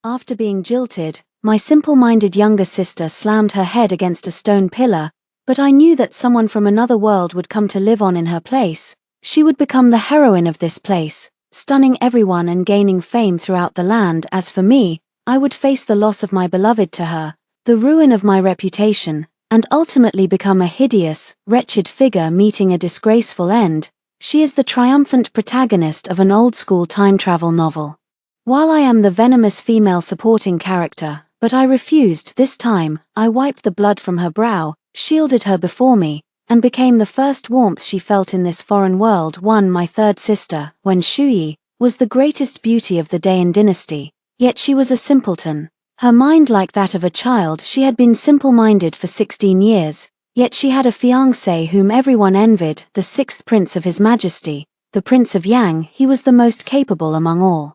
After being jilted, my simple-minded younger sister slammed her head against a stone pillar, but I knew that someone from another world would come to live on in her place. She would become the heroine of this place, stunning everyone and gaining fame throughout the land. As for me, I would face the loss of my beloved to her, the ruin of my reputation, and ultimately become a hideous, wretched figure meeting a disgraceful end. She is the triumphant protagonist of an old-school time travel novel. While I am the venomous female supporting character, but I refused this time. I wiped the blood from her brow, shielded her before me, and became the first warmth she felt in this foreign world. My third sister, Wen Shuyi, was the greatest beauty of the Dayan dynasty, yet she was a simpleton. Her mind like that of a child. She had been simple-minded for 16 years, yet she had a fiancé whom everyone envied, the sixth prince of His Majesty, the Prince of Yang. He was the most capable among all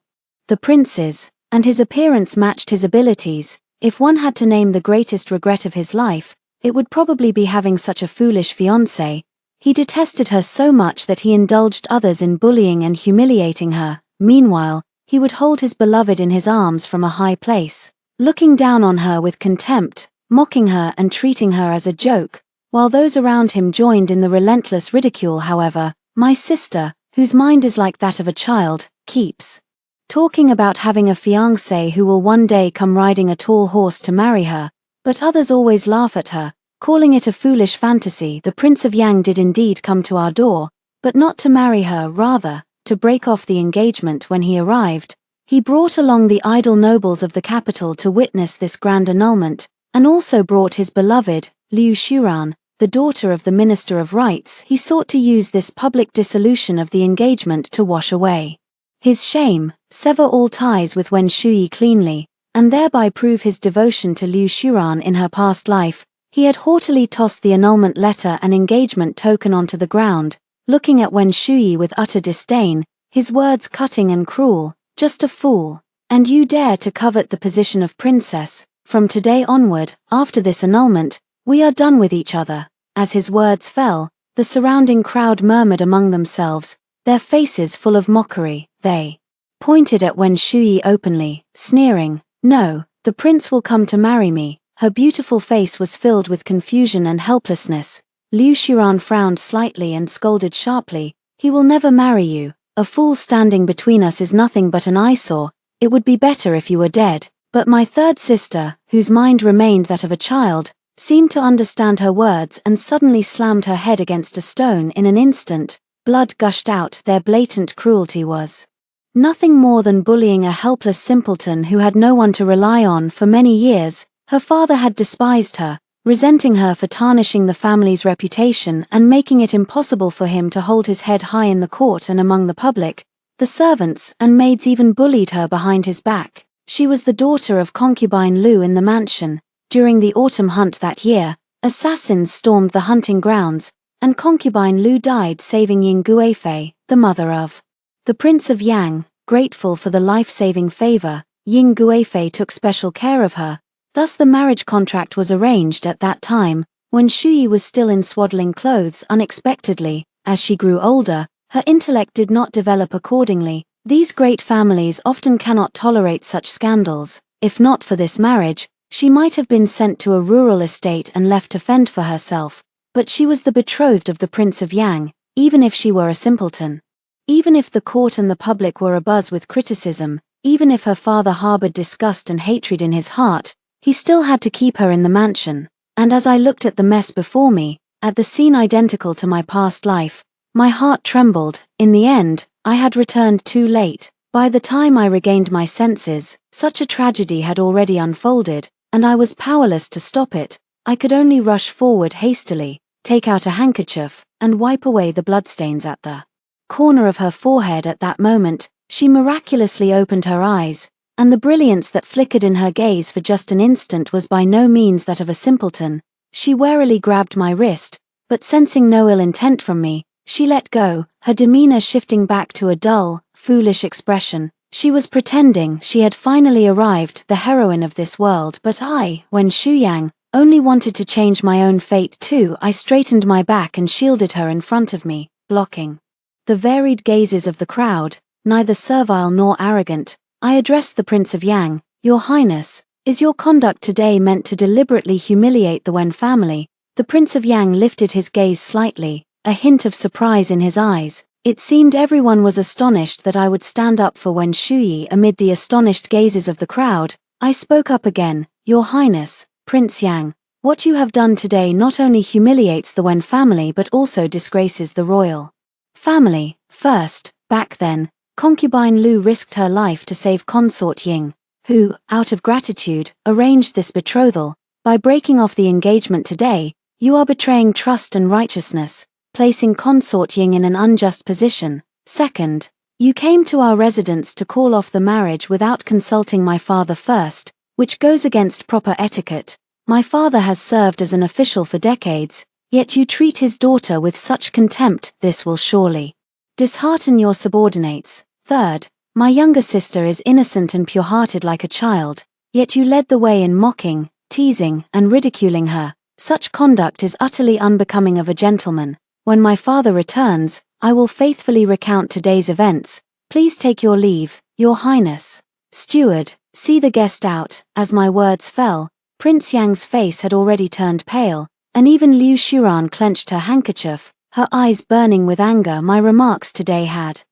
the princes, and his appearance matched his abilities. If one had to name the greatest regret of his life, it would probably be having such a foolish fiancée. He detested her so much that he indulged others in bullying and humiliating her. Meanwhile, he would hold his beloved in his arms from a high place, looking down on her with contempt, mocking her and treating her as a joke, while those around him joined in the relentless ridicule. However, my sister, whose mind is like that of a child, keeps talking about having a fiancé who will one day come riding a tall horse to marry her, but others always laugh at her, calling it a foolish fantasy. The Prince of Yang did indeed come to our door, but not to marry her, rather, to break off the engagement. When he arrived, he brought along the idle nobles of the capital to witness this grand annulment, and also brought his beloved, Liu Shuran, the daughter of the Minister of Rites. He sought to use this public dissolution of the engagement to wash away his shame, sever all ties with Wen Shuyi cleanly, and thereby prove his devotion to Liu Shuran in her past life. He had haughtily tossed the annulment letter and engagement token onto the ground, looking at Wen Shuyi with utter disdain, his words cutting and cruel. "Just a fool. And you dare to covet the position of princess. From today onward, after this annulment, we are done with each other." As his words fell, the surrounding crowd murmured among themselves, their faces full of mockery. They pointed at Wen Shuyi openly, sneering, "No, the prince will come to marry me." Her beautiful face was filled with confusion and helplessness. Liu Shuran frowned slightly and scolded sharply, "He will never marry you. A fool standing between us is nothing but an eyesore. It would be better if you were dead." But my third sister, whose mind remained that of a child, seemed to understand her words and suddenly slammed her head against a stone. In an instant, blood gushed out. Their blatant cruelty was nothing more than bullying a helpless simpleton who had no one to rely on. For many years, her father had despised her, resenting her for tarnishing the family's reputation and making it impossible for him to hold his head high in the court and among the public. The servants and maids even bullied her behind his back. She was the daughter of concubine Lu in the mansion. During the autumn hunt that year, assassins stormed the hunting grounds, and concubine Lu died, saving Ying Guifei, the mother of the Prince of Yang. Grateful for the life-saving favor, Ying Guifei took special care of her. Thus the marriage contract was arranged at that time, when Shuyi was still in swaddling clothes. Unexpectedly, as she grew older, her intellect did not develop accordingly. These great families often cannot tolerate such scandals. If not for this marriage, she might have been sent to a rural estate and left to fend for herself. But she was the betrothed of the Prince of Yang, even if she were a simpleton. Even if the court and the public were abuzz with criticism, even if her father harbored disgust and hatred in his heart, he still had to keep her in the mansion. And as I looked at the mess before me, at the scene identical to my past life, my heart trembled. In the end, I had returned too late. By the time I regained my senses, such a tragedy had already unfolded, and I was powerless to stop it. I could only rush forward hastily, take out a handkerchief, and wipe away the bloodstains at the corner of her forehead. At that moment, she miraculously opened her eyes, and the brilliance that flickered in her gaze for just an instant was by no means that of a simpleton. She warily grabbed my wrist, but sensing no ill intent from me, she let go, her demeanor shifting back to a dull, foolish expression. She was pretending she had finally arrived, the heroine of this world. But I, Wen Shuyang, only wanted to change my own fate too. I straightened my back and shielded her in front of me, blocking the varied gazes of the crowd. Neither servile nor arrogant, I addressed the Prince of Yang, Your Highness, is your conduct today meant to deliberately humiliate the Wen family? The Prince of Yang lifted his gaze slightly, a hint of surprise in his eyes. It seemed everyone was astonished that I would stand up for Wen Shuyi amid the astonished gazes of the crowd. I spoke up again. Your Highness, Prince Yang, what you have done today not only humiliates the Wen family but also disgraces the royal family. First, back then, concubine Lu risked her life to save consort Ying, who, out of gratitude, arranged this betrothal. By breaking off the engagement today, you are betraying trust and righteousness, placing consort Ying in an unjust position. Second, you came to our residence to call off the marriage without consulting my father first, which goes against proper etiquette. My father has served as an official for decades, yet you treat his daughter with such contempt. This will surely dishearten your subordinates. Third, my younger sister is innocent and pure-hearted like a child, yet you led the way in mocking, teasing, and ridiculing her. Such conduct is utterly unbecoming of a gentleman. When my father returns, I will faithfully recount today's events. Please take your leave, Your Highness. Steward, see the guest out. As my words fell, Prince Yang's face had already turned pale, and even Liu Shuran clenched her handkerchief, her eyes burning with anger. My remarks today had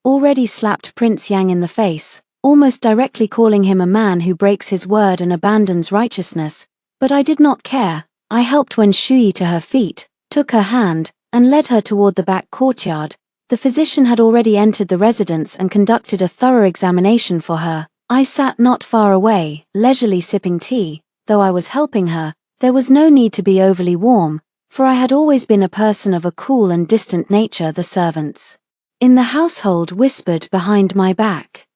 already slapped Prince Yang in the face, almost directly calling him a man who breaks his word and abandons righteousness. But I did not care. I helped Wen Shuyi to her feet, took her hand, and led her toward the back courtyard. The physician had already entered the residence and conducted a thorough examination for her. I sat not far away, leisurely sipping tea. Though I was helping her, there was no need to be overly warm, for I had always been a person of a cool and distant nature. The servants in the household whispered behind my back,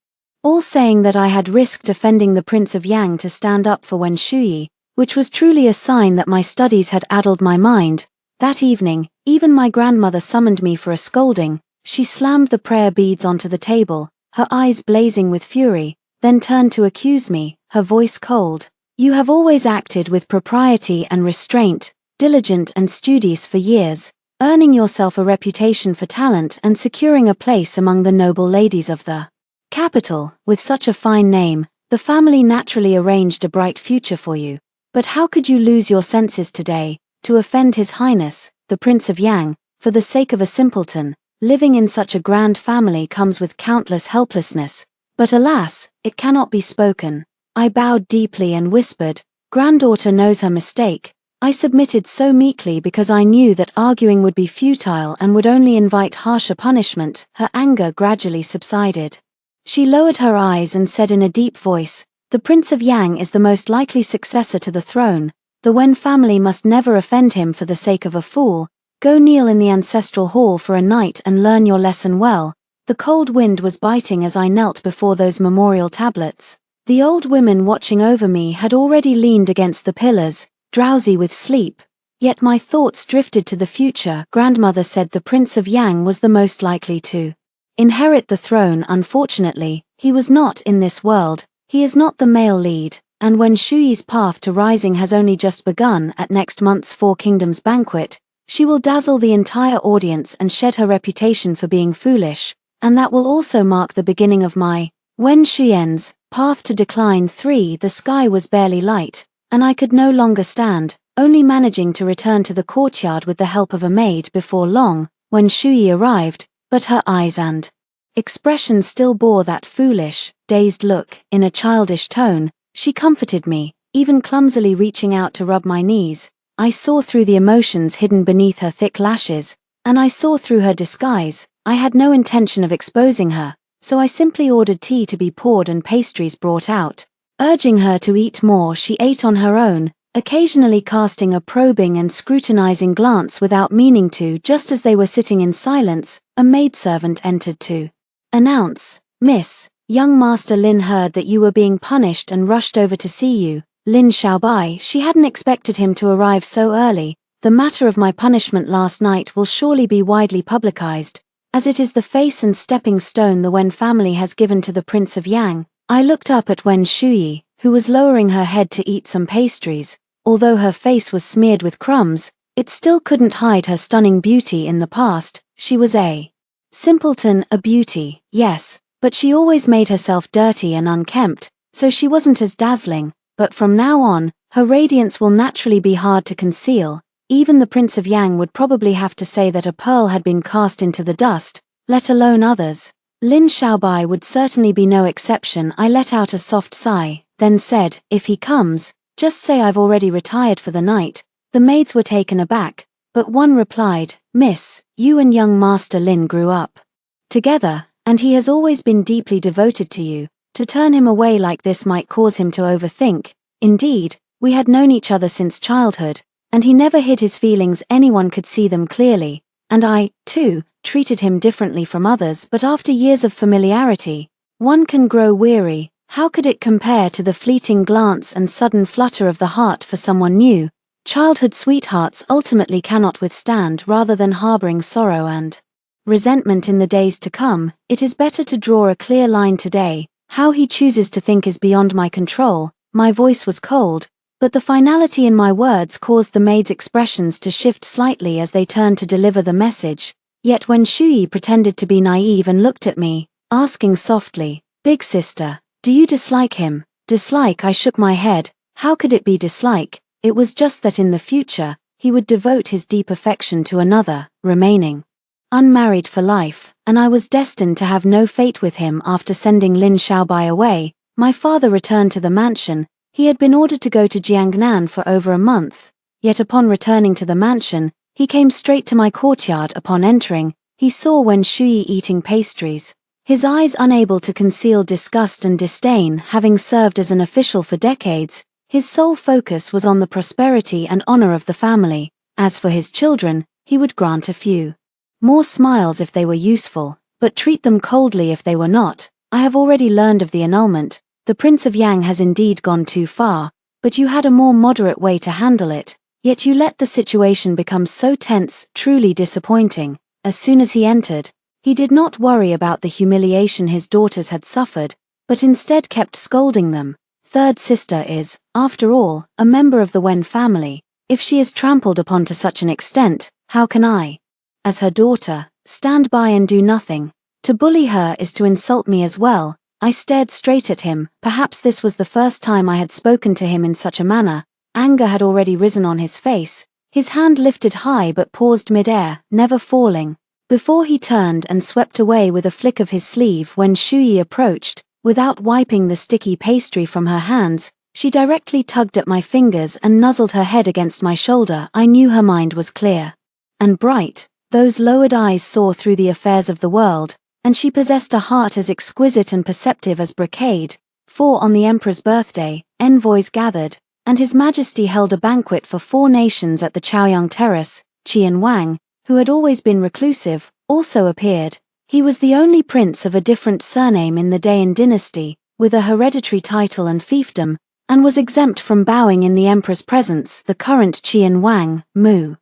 all saying that I had risked offending the Prince of Yang to stand up for Wen Shuyi, which was truly a sign that my studies had addled my mind. That evening, even my grandmother summoned me for a scolding. She slammed the prayer beads onto the table, her eyes blazing with fury, then turned to accuse me, her voice cold. You have always acted with propriety and restraint, diligent and studious for years, earning yourself a reputation for talent and securing a place among the noble ladies of the capital. With such a fine name, the family naturally arranged a bright future for you. But how could you lose your senses today, to offend His Highness, the Prince of Yang, for the sake of a simpleton? Living in such a grand family comes with countless helplessness, but alas, it cannot be spoken. I bowed deeply and whispered, "Granddaughter knows her mistake." I submitted so meekly because I knew that arguing would be futile and would only invite harsher punishment. Her anger gradually subsided. She lowered her eyes and said in a deep voice, "The Prince of Yang is the most likely successor to the throne. The Wen family must never offend him for the sake of a fool. Go kneel in the ancestral hall for a night and learn your lesson well." The cold wind was biting as I knelt before those memorial tablets. The old women watching over me had already leaned against the pillars, drowsy with sleep. Yet my thoughts drifted to the future. Grandmother said the Prince of Yang was the most likely to inherit the throne. Unfortunately, he was not in this world. He is not the male lead, and when Shuyi's path to rising has only just begun. At next month's Four Kingdoms banquet, she will dazzle the entire audience and shed her reputation for being foolish, and that will also mark the beginning of my Wen Shuyen's path to decline. 3. The sky was barely light, and I could no longer stand, only managing to return to the courtyard with the help of a maid. Before long, when Shuyi arrived, but her eyes and expression still bore that foolish, dazed look. In a childish tone, she comforted me, even clumsily reaching out to rub my knees. I saw through the emotions hidden beneath her thick lashes, and I saw through her disguise. I had no intention of exposing her, so I simply ordered tea to be poured and pastries brought out. Urging her to eat more, she ate on her own, occasionally casting a probing and scrutinizing glance without meaning to. Just as they were sitting in silence, a maidservant entered to announce, "Miss, young Master Lin heard that you were being punished and rushed over to see you." Lin Xiaobai. She hadn't expected him to arrive so early. "The matter of my punishment last night will surely be widely publicized, as it is the face and stepping stone the Wen family has given to the Prince of Yang." I looked up at Wen Shuyi, who was lowering her head to eat some pastries. Although her face was smeared with crumbs, it still couldn't hide her stunning beauty. In the past, she was a simpleton, a beauty, yes, but she always made herself dirty and unkempt. so she wasn't as dazzling, but from now on, her radiance will naturally be hard to conceal. Even the Prince of Yang would probably have to say that a pearl had been cast into the dust, let alone others. Lin Xiaobai would certainly be no exception. I let out a soft sigh, then said, if he comes, just say I've already retired for the night. The maids were taken aback, but one replied, Miss, you and young Master Lin grew up together, and he has always been deeply devoted to you. To turn him away like this might cause him to overthink. Indeed, we had known each other since childhood, and he never hid his feelings. Anyone could see them clearly, and I, too, treated him differently from others. But after years of familiarity, one can grow weary. How could it compare to the fleeting glance and sudden flutter of the heart for someone new? Childhood sweethearts ultimately cannot withstand. Rather than harboring sorrow and resentment in the days to come, it is better to draw a clear line today. How he chooses to think is beyond my control. My voice was cold, but the finality in my words caused the maid's expressions to shift slightly as they turned to deliver the message. Yet when Shuyi pretended to be naive and looked at me, asking softly, Big sister, do you dislike him? Dislike? I shook my head. How could it be dislike? It was just that in the future, he would devote his deep affection to another, remaining unmarried for life, and I was destined to have no fate with him. After sending Lin Xiaobai away, my father returned to the mansion. He had been ordered to go to Jiangnan for over a month, yet upon returning to the mansion, he came straight to my courtyard. Upon entering, he saw Wen Shuyi eating pastries. His eyes unable to conceal disgust and disdain. Having served as an official for decades, his sole focus was on the prosperity and honor of the family. As for his children, he would grant a few more smiles if they were useful, but treat them coldly if they were not. I have already learned of the annulment. The Prince of Yang has indeed gone too far, but you had a more moderate way to handle it, yet you let the situation become so tense. Truly disappointing. As soon as he entered, he did not worry about the humiliation his daughters had suffered, but instead kept scolding them. Third sister is, after all, a member of the Wen family. If she is trampled upon to such an extent, how can I, as her daughter, stand by and do nothing? To bully her is to insult me as well. I stared straight at him. Perhaps this was the first time I had spoken to him in such a manner. Anger had already risen on his face. His hand lifted high but paused mid-air, never falling, before he turned and swept away with a flick of his sleeve. When Shuyi approached, without wiping the sticky pastry from her hands, she directly tugged at my fingers and nuzzled her head against my shoulder. I knew her mind was clear and bright. Those lowered eyes saw through the affairs of the world, and she possessed a heart as exquisite and perceptive as brocade. For on the emperor's birthday, envoys gathered, and His Majesty held a banquet for 4 nations at the Chaoyang Terrace. Qian Wang, who had always been reclusive, also appeared. He was the only prince of a different surname in the Dayan dynasty, with a hereditary title and fiefdom, and was exempt from bowing in the emperor's presence. The current Qian Wang, Mu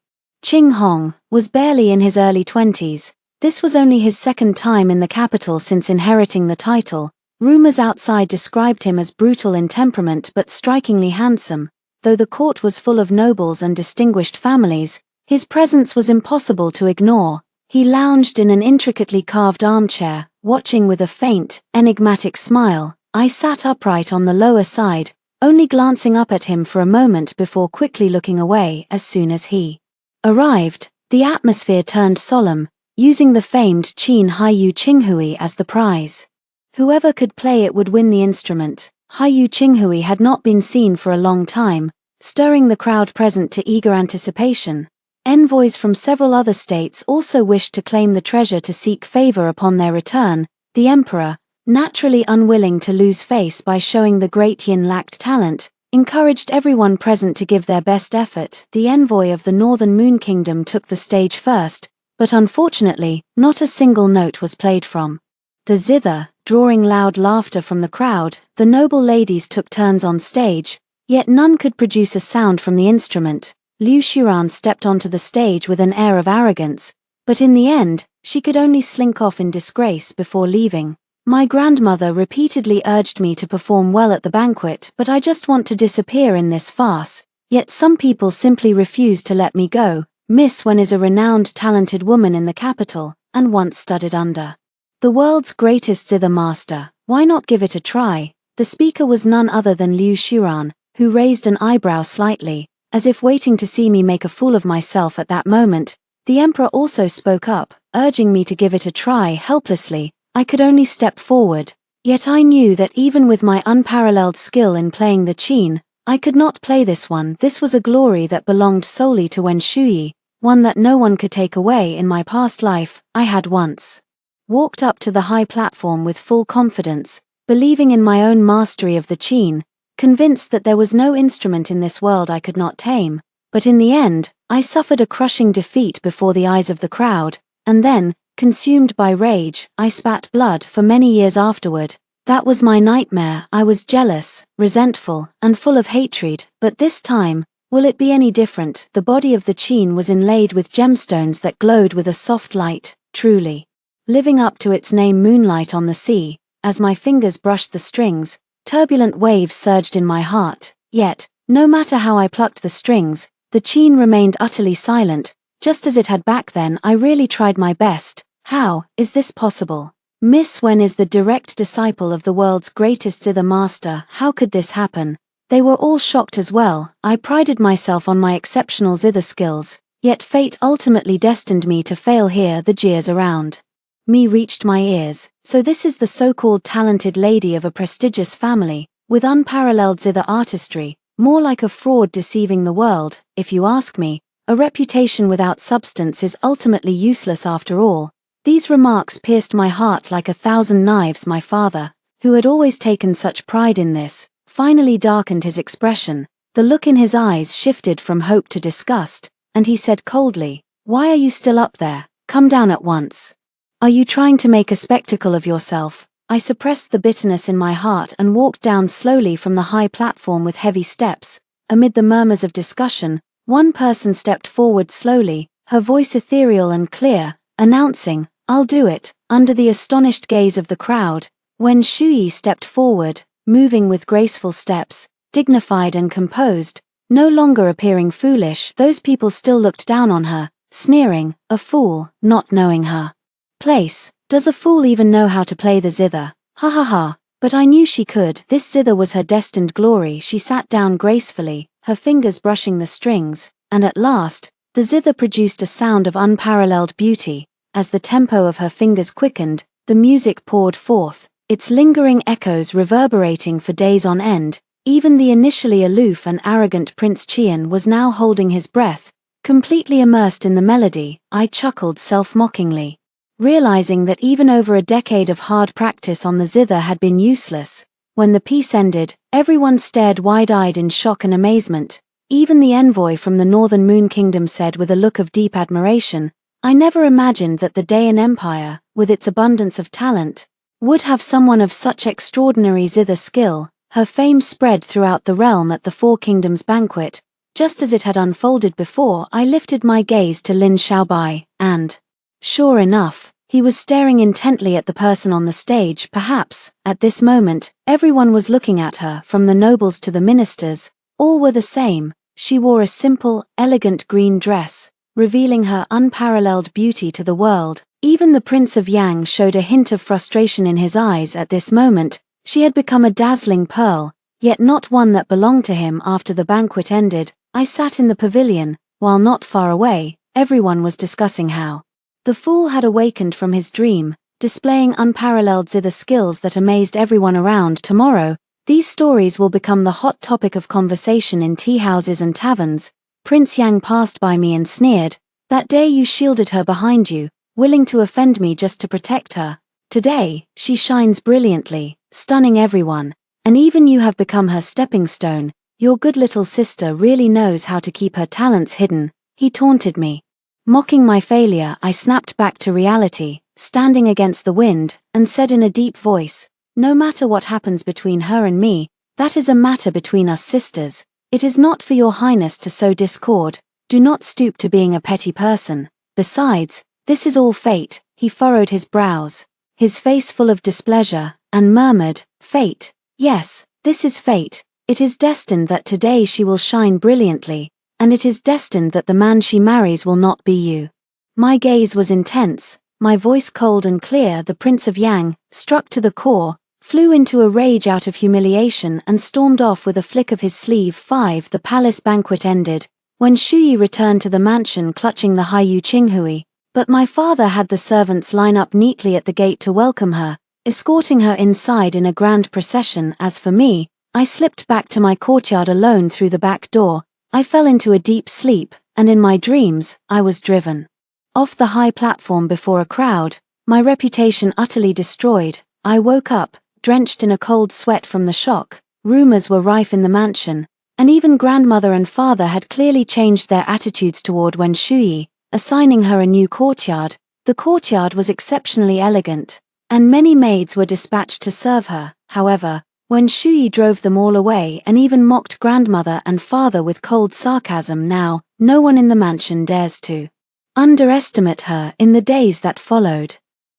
Qinghong, was barely in his early 20s. This was only his second time in the capital since inheriting the title. Rumors outside described him as brutal in temperament but strikingly handsome. Though the court was full of nobles and distinguished families, his presence was impossible to ignore. He lounged in an intricately carved armchair, watching with a faint, enigmatic smile. I sat upright on the lower side, only glancing up at him for a moment before quickly looking away. As soon as he arrived, the atmosphere turned solemn, using the famed Qin Haiyu Qinghui as the prize. Whoever could play it would win the instrument. Haiyu Qinghui had not been seen for a long time, stirring the crowd present to eager anticipation. Envoys from several other states also wished to claim the treasure to seek favor upon their return. The emperor, naturally unwilling to lose face by showing the great Yin lacked talent, encouraged everyone present to give their best effort. The envoy of the Northern Moon Kingdom took the stage first, but unfortunately, not a single note was played from the zither, drawing loud laughter from the crowd. The noble ladies took turns on stage, yet none could produce a sound from the instrument. Liu Xuran stepped onto the stage with an air of arrogance, but in the end, she could only slink off in disgrace before leaving. My grandmother repeatedly urged me to perform well at the banquet, but I just want to disappear in this farce. Yet some people simply refuse to let me go. Miss Wen is a renowned talented woman in the capital, and once studied under the world's greatest zither master. Why not give it a try? The speaker was none other than Liu Shuran, who raised an eyebrow slightly, as if waiting to see me make a fool of myself at that moment. The emperor also spoke up, urging me to give it a try. Helplessly, I could only step forward. Yet I knew that even with my unparalleled skill in playing the qin, I could not play this one. This was a glory that belonged solely to Wen Shuyi, one that no one could take away. In my past life, I had once walked up to the high platform with full confidence, believing in my own mastery of the qin, convinced that there was no instrument in this world I could not tame. But in the end, I suffered a crushing defeat before the eyes of the crowd, and then, consumed by rage, I spat blood for many years afterward. That was my nightmare. I was jealous, resentful, and full of hatred, but this time, will it be any different? The body of the qin was inlaid with gemstones that glowed with a soft light, truly living up to its name, moonlight on the sea. As my fingers brushed the strings, turbulent waves surged in my heart. Yet, no matter how I plucked the strings, the qin remained utterly silent, just as it had back then. I really tried my best. How is this possible? Miss Wen is the direct disciple of the world's greatest zither master. How could this happen? They were all shocked as well. I prided myself on my exceptional zither skills, yet fate ultimately destined me to fail here. The jeers around me reached my ears. So this is the so-called talented lady of a prestigious family, with unparalleled zither artistry, more like a fraud deceiving the world. If you ask me, a reputation without substance is ultimately useless after all. These remarks pierced my heart like 1,000 knives. My father, who had always taken such pride in this, finally darkened his expression. The look in his eyes shifted from hope to disgust, and he said coldly, "Why are you still up there? Come down at once. Are you trying to make a spectacle of yourself?" I suppressed the bitterness in my heart and walked down slowly from the high platform with heavy steps. Amid the murmurs of discussion, one person stepped forward slowly, her voice ethereal and clear, announcing, "I'll do it." Under the astonished gaze of the crowd, Wen Shuyi stepped forward, moving with graceful steps, dignified and composed, no longer appearing foolish. Those people still looked down on her, sneering, a fool, not knowing her place. Does a fool even know how to play the zither? Ha ha ha. But I knew she could. This zither was her destined glory. She sat down gracefully, her fingers brushing the strings, and at last, the zither produced a sound of unparalleled beauty. As the tempo of her fingers quickened, the music poured forth, its lingering echoes reverberating for days on end. Even the initially aloof and arrogant Prince Qian was now holding his breath, completely immersed in the melody. I chuckled self-mockingly, realizing that even over a decade of hard practice on the zither had been useless. When the piece ended, everyone stared wide-eyed in shock and amazement. Even the envoy from the Northern Moon Kingdom said with a look of deep admiration, "I never imagined that the Dayan Empire, with its abundance of talent, would have someone of such extraordinary zither skill." Her fame spread throughout the realm at the Four Kingdoms banquet. Just as it had unfolded before, I lifted my gaze to Lin Xiaobai, and sure enough, he was staring intently at the person on the stage. Perhaps, at this moment, everyone was looking at her, from the nobles to the ministers. All were the same. She wore a simple, elegant green dress, revealing her unparalleled beauty to the world. Even the Prince of Yang showed a hint of frustration in his eyes at this moment. She had become a dazzling pearl, yet not one that belonged to him. After the banquet ended, I sat in the pavilion, while not far away, everyone was discussing how the fool had awakened from his dream, displaying unparalleled zither skills that amazed everyone around. Tomorrow, these stories will become the hot topic of conversation in tea houses and taverns. Prince Yang passed by me and sneered, "That day you shielded her behind you, willing to offend me just to protect her. Today, she shines brilliantly, stunning everyone, and even you have become her stepping stone. Your good little sister really knows how to keep her talents hidden." He taunted me. Mocking my failure, I snapped back to reality, standing against the wind, and said in a deep voice, "No matter what happens between her and me, that is a matter between us sisters. It is not for your highness to sow discord. Do not stoop to being a petty person. Besides, this is all fate." He furrowed his brows, his face full of displeasure, and murmured, "Fate? Yes, this is fate. It is destined that today she will shine brilliantly, and it is destined that the man she marries will not be you." My gaze was intense, my voice cold and clear. The Prince of Yang, struck to the core, flew into a rage out of humiliation and stormed off with a flick of his sleeve. 5. The palace banquet ended when Shuyi returned to the mansion clutching the Haiyu Qinghui, but my father had the servants line up neatly at the gate to welcome her, escorting her inside in a grand procession. As for me, I slipped back to my courtyard alone through the back door. I fell into a deep sleep, and in my dreams, I was driven off the high platform before a crowd, my reputation utterly destroyed. I woke up, drenched in a cold sweat from the shock. Rumors were rife in the mansion, and even grandmother and father had clearly changed their attitudes toward Wen Shuyi, assigning her a new courtyard. The courtyard was exceptionally elegant, and many maids were dispatched to serve her. However, Wen Shuyi drove them all away and even mocked grandmother and father with cold sarcasm. Now, no one in the mansion dares to underestimate her. In the days that followed,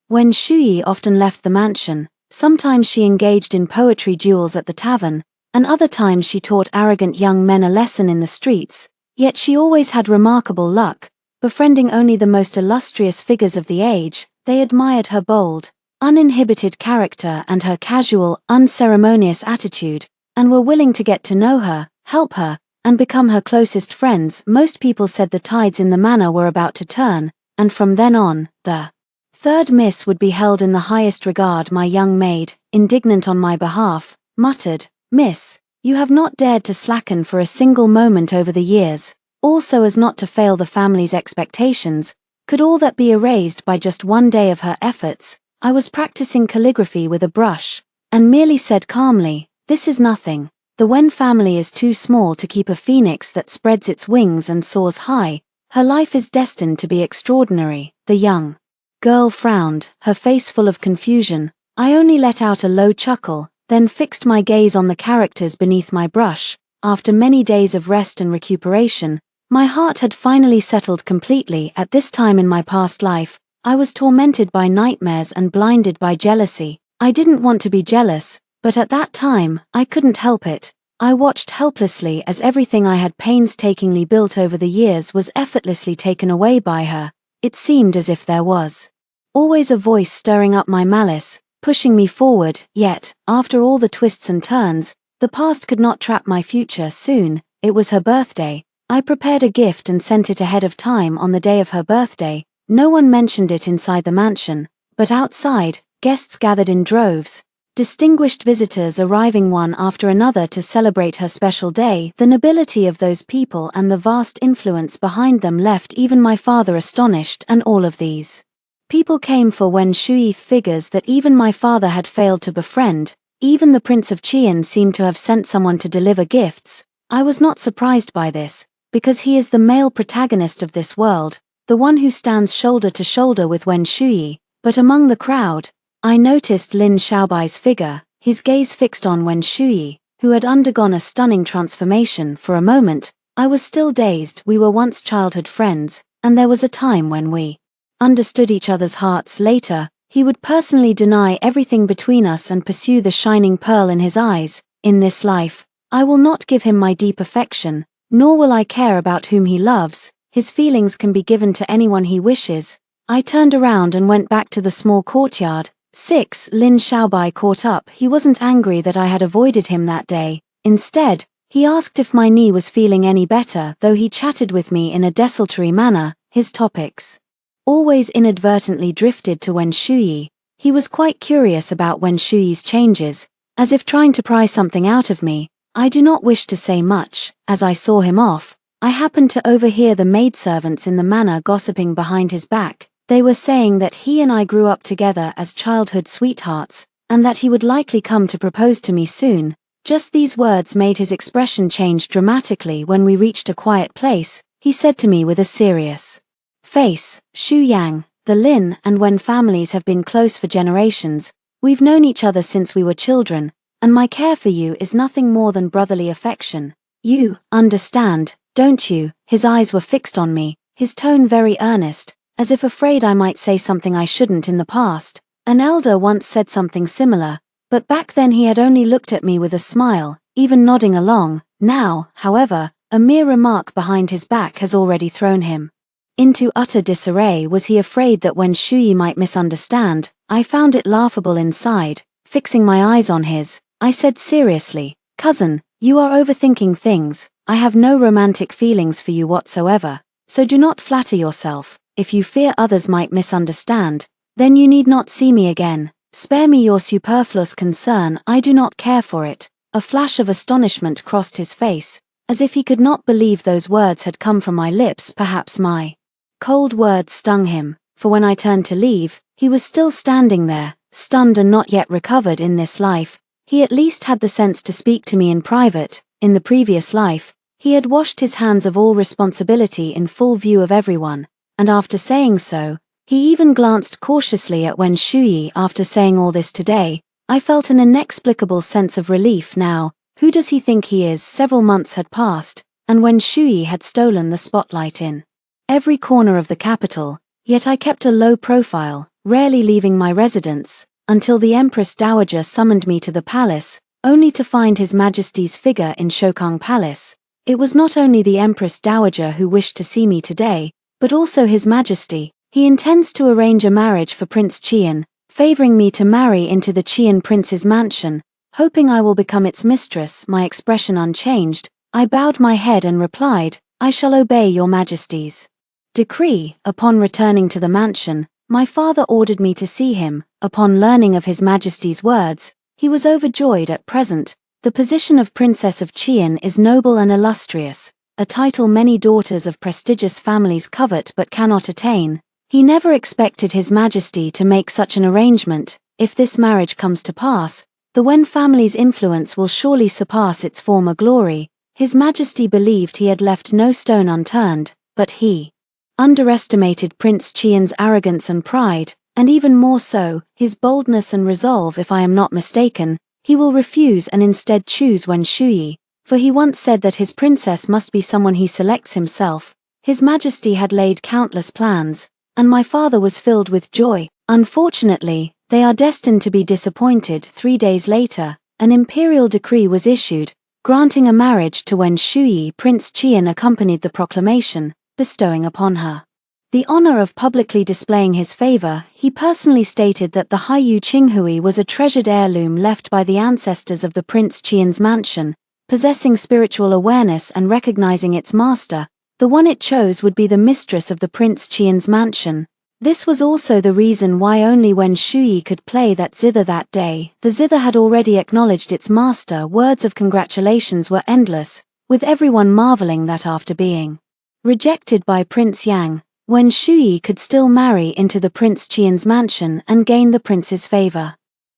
Wen Shuyi often left the mansion. Sometimes she engaged in poetry duels at the tavern, and other times she taught arrogant young men a lesson in the streets. Yet she always had remarkable luck, befriending only the most illustrious figures of the age. They admired her bold, uninhibited character and her casual, unceremonious attitude, and were willing to get to know her, help her, and become her closest friends. Most people said the tides in the manor were about to turn, and from then on, the third miss would be held in the highest regard. My young maid, indignant on my behalf, muttered, "Miss, you have not dared to slacken for a single moment over the years, also as not to fail the family's expectations. Could all that be erased by just one day of her efforts?" I was practicing calligraphy with a brush, and merely said calmly, "This is nothing. The Wen family is too small to keep a phoenix that spreads its wings and soars high. Her life is destined to be extraordinary." The young girl frowned, her face full of confusion. I only let out a low chuckle, then fixed my gaze on the characters beneath my brush. After many days of rest and recuperation, my heart had finally settled completely. At this time in my past life, I was tormented by nightmares and blinded by jealousy. I didn't want to be jealous, but at that time, I couldn't help it. I watched helplessly as everything I had painstakingly built over the years was effortlessly taken away by her. It seemed as if there was always a voice stirring up my malice, pushing me forward. Yet, after all the twists and turns, the past could not trap my future. Soon, it was her birthday. I prepared a gift and sent it ahead of time on the day of her birthday. No one mentioned it inside the mansion, but outside, guests gathered in droves, distinguished visitors arriving one after another to celebrate her special day. The nobility of those people and the vast influence behind them left even my father astonished, and all of these people came for Wen Shuyi, figures that even my father had failed to befriend. Even the Prince of Qian seemed to have sent someone to deliver gifts. I was not surprised by this, because he is the male protagonist of this world, the one who stands shoulder to shoulder with Wen Shuyi. But among the crowd, I noticed Lin Xiaobai's figure, his gaze fixed on Wen Shuyi, who had undergone a stunning transformation. For a moment, I was still dazed. We were once childhood friends, and there was a time when we understood each other's hearts. Later, he would personally deny everything between us and pursue the shining pearl in his eyes. In this life, I will not give him my deep affection, nor will I care about whom he loves. His feelings can be given to anyone he wishes. I turned around and went back to the small courtyard. 6. Lin Xiaobai caught up. He wasn't angry that I had avoided him that day. Instead, he asked if my knee was feeling any better, though he chatted with me in a desultory manner. His topics always inadvertently drifted to Wen Shuyi. He was quite curious about Wen Shuyi's changes, as if trying to pry something out of me. I do not wish to say much. As I saw him off, I happened to overhear the maidservants in the manor gossiping behind his back. They were saying that he and I grew up together as childhood sweethearts, and that he would likely come to propose to me soon. Just these words made his expression change dramatically. When we reached a quiet place, he said to me with a serious face, "Shu Yang, the Lin and Wen families have been close for generations. We've known each other since we were children, and my care for you is nothing more than brotherly affection. You understand, don't you?" His eyes were fixed on me, his tone very earnest, as if afraid I might say something I shouldn't. In the past, an elder once said something similar, but back then he had only looked at me with a smile, even nodding along. Now, however, a mere remark behind his back has already thrown him into utter disarray. Was he afraid that Wen Shuyi might misunderstand? I found it laughable inside, Fixing my eyes on his, I said seriously, "Cousin, you are overthinking things. I have no romantic feelings for you whatsoever, so do not flatter yourself. If you fear others might misunderstand, then you need not see me again. Spare me your superfluous concern, I do not care for it." A flash of astonishment crossed his face, as if he could not believe those words had come from my lips. Perhaps my cold words stung him, for when I turned to leave, he was still standing there, stunned and not yet recovered in this life. He at least had the sense to speak to me in private. In the previous life, he had washed his hands of all responsibility in full view of everyone, and after saying so, he even glanced cautiously at Wen Shuyi. After saying all this today, I felt an inexplicable sense of relief now. Who does he think he is? Several months had passed, and Wen Shuyi had stolen the spotlight in every corner of the capital, yet I kept a low profile, rarely leaving my residence, until the Empress Dowager summoned me to the palace, only to find His Majesty's figure in Shokang Palace. It was not only the Empress Dowager who wished to see me today, but also His Majesty. He intends to arrange a marriage for Prince Qian, favoring me to marry into the Qian prince's mansion, hoping I will become its mistress. My expression unchanged, I bowed my head and replied, "I shall obey your Majesty's decree." Upon returning to the mansion, my father ordered me to see him. Upon learning of His Majesty's words, he was overjoyed. At present, the position of Princess of Qian is noble and illustrious, a title many daughters of prestigious families covet but cannot attain. He never expected His Majesty to make such an arrangement. If this marriage comes to pass, the Wen family's influence will surely surpass its former glory. His Majesty believed he had left no stone unturned, but he underestimated Prince Qian's arrogance and pride, and even more so, his boldness and resolve. If I am not mistaken, he will refuse and instead choose Wen Shuyi, for he once said that his princess must be someone he selects himself. His Majesty had laid countless plans, and my father was filled with joy. Unfortunately, they are destined to be disappointed. 3 days later, an imperial decree was issued, granting a marriage to Wen Shuyi. Prince Qian accompanied the proclamation, bestowing upon her the honor of publicly displaying his favor. He personally stated that the Haiyu Qinghui was a treasured heirloom left by the ancestors of the Prince Qian's mansion, possessing spiritual awareness and recognizing its master. The one it chose would be the mistress of the Prince Qian's mansion. This was also the reason why only Wen Shuyi could play that zither that day. The zither had already acknowledged its master. Words of congratulations were endless, with everyone marveling that after being rejected by Prince Yang, Wen Shuyi could still marry into the Prince Qian's mansion and gain the prince's favor.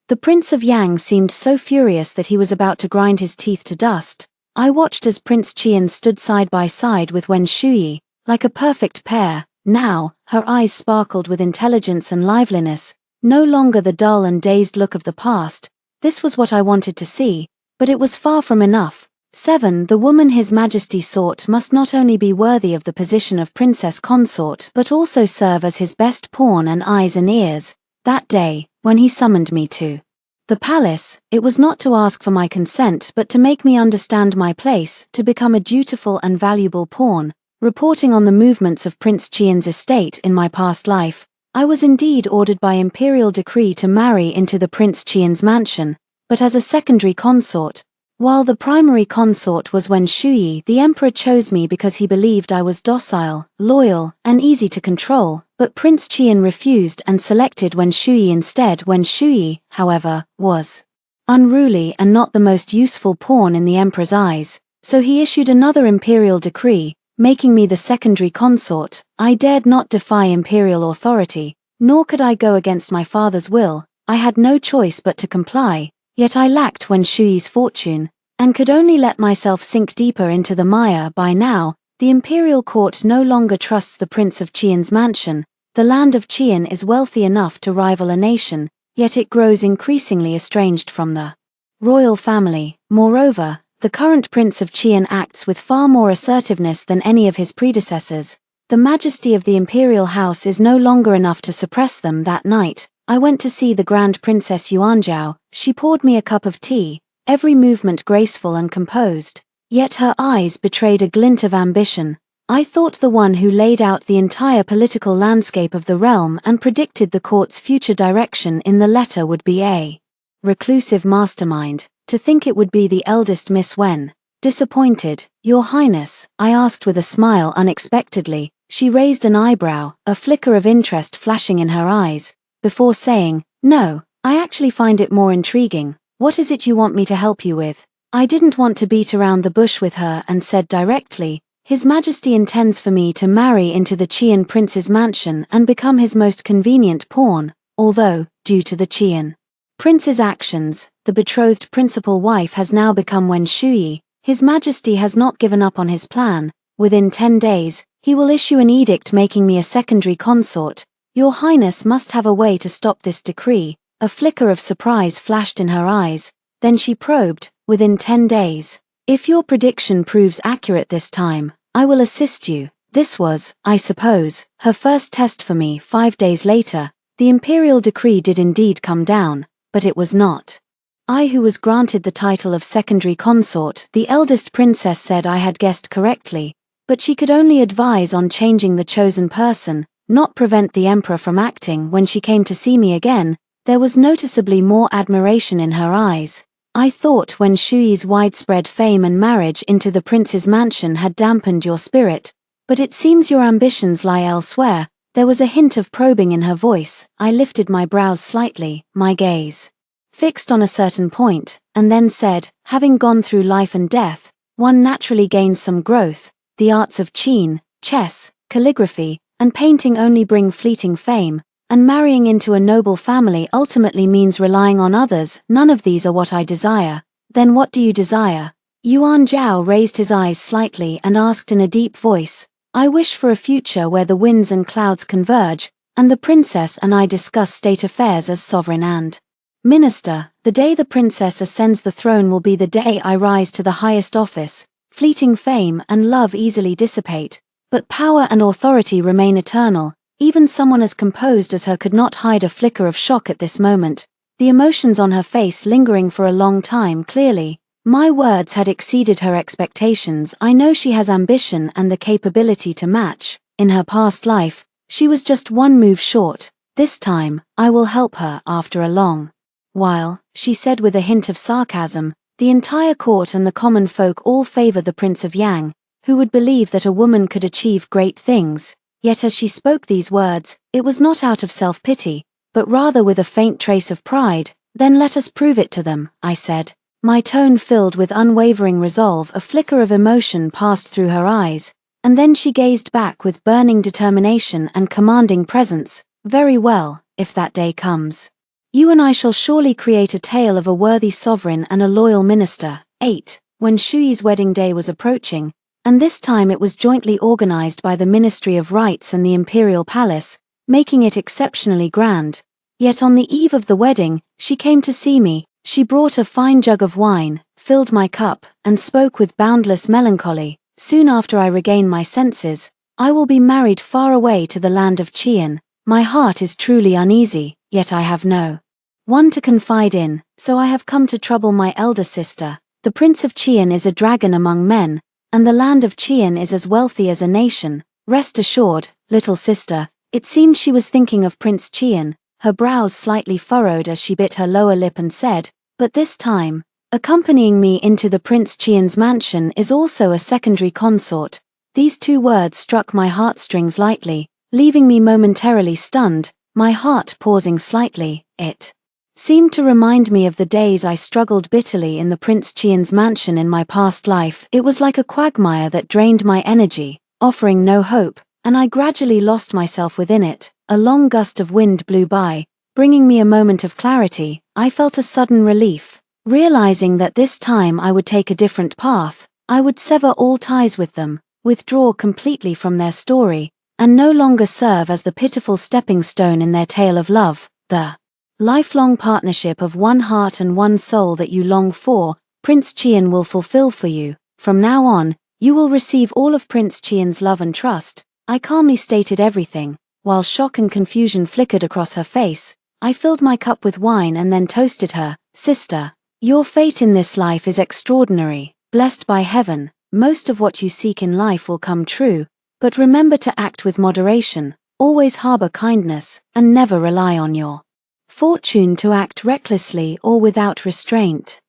The Prince of Yang seemed so furious that he was about to grind his teeth to dust. I watched as Prince Qian stood side by side with Wen Shuyi, like a perfect pair. Now, her eyes sparkled with intelligence and liveliness, no longer the dull and dazed look of the past. This was what I wanted to see, but it was far from enough. 7. The woman His Majesty sought must not only be worthy of the position of princess consort but also serve as his best pawn and eyes and ears. That day, when he summoned me to the palace, it was not to ask for my consent but to make me understand my place, to become a dutiful and valuable pawn, reporting on the movements of Prince Qian's estate in my past life. I was indeed ordered by imperial decree to marry into the Prince Qian's mansion, but as a secondary consort. While the primary consort was Wen Shuyi, the emperor chose me because he believed I was docile, loyal, and easy to control, but Prince Qian refused and selected Wen Shuyi instead. Wen Shuyi, however, was unruly and not the most useful pawn in the emperor's eyes, so he issued another imperial decree, making me the secondary consort. I dared not defy imperial authority, nor could I go against my father's will. I had no choice but to comply. Yet I lacked Wen Shuyi's fortune, and could only let myself sink deeper into the mire. By now, the imperial court no longer trusts the Prince of Qian's mansion. The land of Qian is wealthy enough to rival a nation, yet it grows increasingly estranged from the royal family. Moreover, the current Prince of Qian acts with far more assertiveness than any of his predecessors. The majesty of the imperial house is no longer enough to suppress them. That night, I went to see the Grand Princess Yuanzhao. She poured me a cup of tea, every movement graceful and composed, yet her eyes betrayed a glint of ambition. I thought the one who laid out the entire political landscape of the realm and predicted the court's future direction in the letter would be a reclusive mastermind, to think it would be the eldest Miss Wen. Disappointed, Your Highness, I asked with a smile unexpectedly. She raised an eyebrow, a flicker of interest flashing in her eyes, before saying, No, I actually find it more intriguing. What is it you want me to help you with? I didn't want to beat around the bush with her and said directly, His Majesty intends for me to marry into the Qian prince's mansion and become his most convenient pawn, although, due to the Qian prince's actions, the betrothed principal wife has now become Wen Shuyi. His Majesty has not given up on his plan. Within 10 days, he will issue an edict making me a secondary consort. Your Highness must have a way to stop this decree. A flicker of surprise flashed in her eyes, then she probed, within 10 days. If your prediction proves accurate this time, I will assist you. This was, I suppose, her first test for me. 5 days later, the imperial decree did indeed come down, but it was not I who was granted the title of secondary consort. The eldest princess said I had guessed correctly, but she could only advise on changing the chosen person, not prevent the emperor from acting. When she came to see me again, there was noticeably more admiration in her eyes. I thought Wen Shuyi's widespread fame and marriage into the prince's mansion had dampened your spirit, but it seems your ambitions lie elsewhere. There was a hint of probing in her voice. I lifted my brows slightly, my gaze fixed on a certain point, and then said, Having gone through life and death, one naturally gains some growth. The arts of qin, chess, calligraphy, and painting only bring fleeting fame, and marrying into a noble family ultimately means relying on others. None of these are what I desire. Then what do you desire? Yuan Zhao raised his eyes slightly and asked in a deep voice, I wish for a future where the winds and clouds converge, and the princess and I discuss state affairs as sovereign and minister. The day the princess ascends the throne will be the day I rise to the highest office. Fleeting fame and love easily dissipate, but power and authority remain eternal. Even someone as composed as her could not hide a flicker of shock at this moment, the emotions on her face lingering for a long time. Clearly, my words had exceeded her expectations. I know she has ambition and the capability to match. In her past life, she was just one move short. This time, I will help her. After a long while, she said with a hint of sarcasm, the entire court and the common folk all favor the Prince of Yang. Who would believe that a woman could achieve great things? Yet as she spoke these words, it was not out of self-pity, but rather with a faint trace of pride. Then let us prove it to them, I said, my tone filled with unwavering resolve. A flicker of emotion passed through her eyes, and then she gazed back with burning determination and commanding presence. Very well, if that day comes. You and I shall surely create a tale of a worthy sovereign and a loyal minister. 8. When Shuyi's wedding day was approaching, and this time it was jointly organized by the Ministry of Rites and the Imperial Palace, making it exceptionally grand. Yet on the eve of the wedding, she came to see me. She brought a fine jug of wine, filled my cup, and spoke with boundless melancholy. Soon after I regain my senses, I will be married far away to the land of Qian. My heart is truly uneasy, yet I have no one to confide in, so I have come to trouble my elder sister. The Prince of Qian is a dragon among men, and the land of Qian is as wealthy as a nation. Rest assured, little sister. It seemed she was thinking of Prince Qian. Her brows slightly furrowed as she bit her lower lip and said, But this time, accompanying me into the Prince Qian's mansion is also a secondary consort. These two words struck my heartstrings lightly, leaving me momentarily stunned, my heart pausing slightly. It seemed to remind me of the days I struggled bitterly in the Prince Qian's mansion in my past life. It was like a quagmire that drained my energy, offering no hope, and I gradually lost myself within it. A long gust of wind blew by, bringing me a moment of clarity. I felt a sudden relief, realizing that this time I would take a different path. I would sever all ties with them, withdraw completely from their story, and no longer serve as the pitiful stepping stone in their tale of love. The lifelong partnership of one heart and one soul that you long for, Prince Qian will fulfill for you. From now on, you will receive all of Prince Qian's love and trust. I calmly stated everything. While shock and confusion flickered across her face, I filled my cup with wine and then toasted her. Sister, your fate in this life is extraordinary. Blessed by heaven, most of what you seek in life will come true, but remember to act with moderation, always harbor kindness, and never rely on your fortune to act recklessly or without restraint.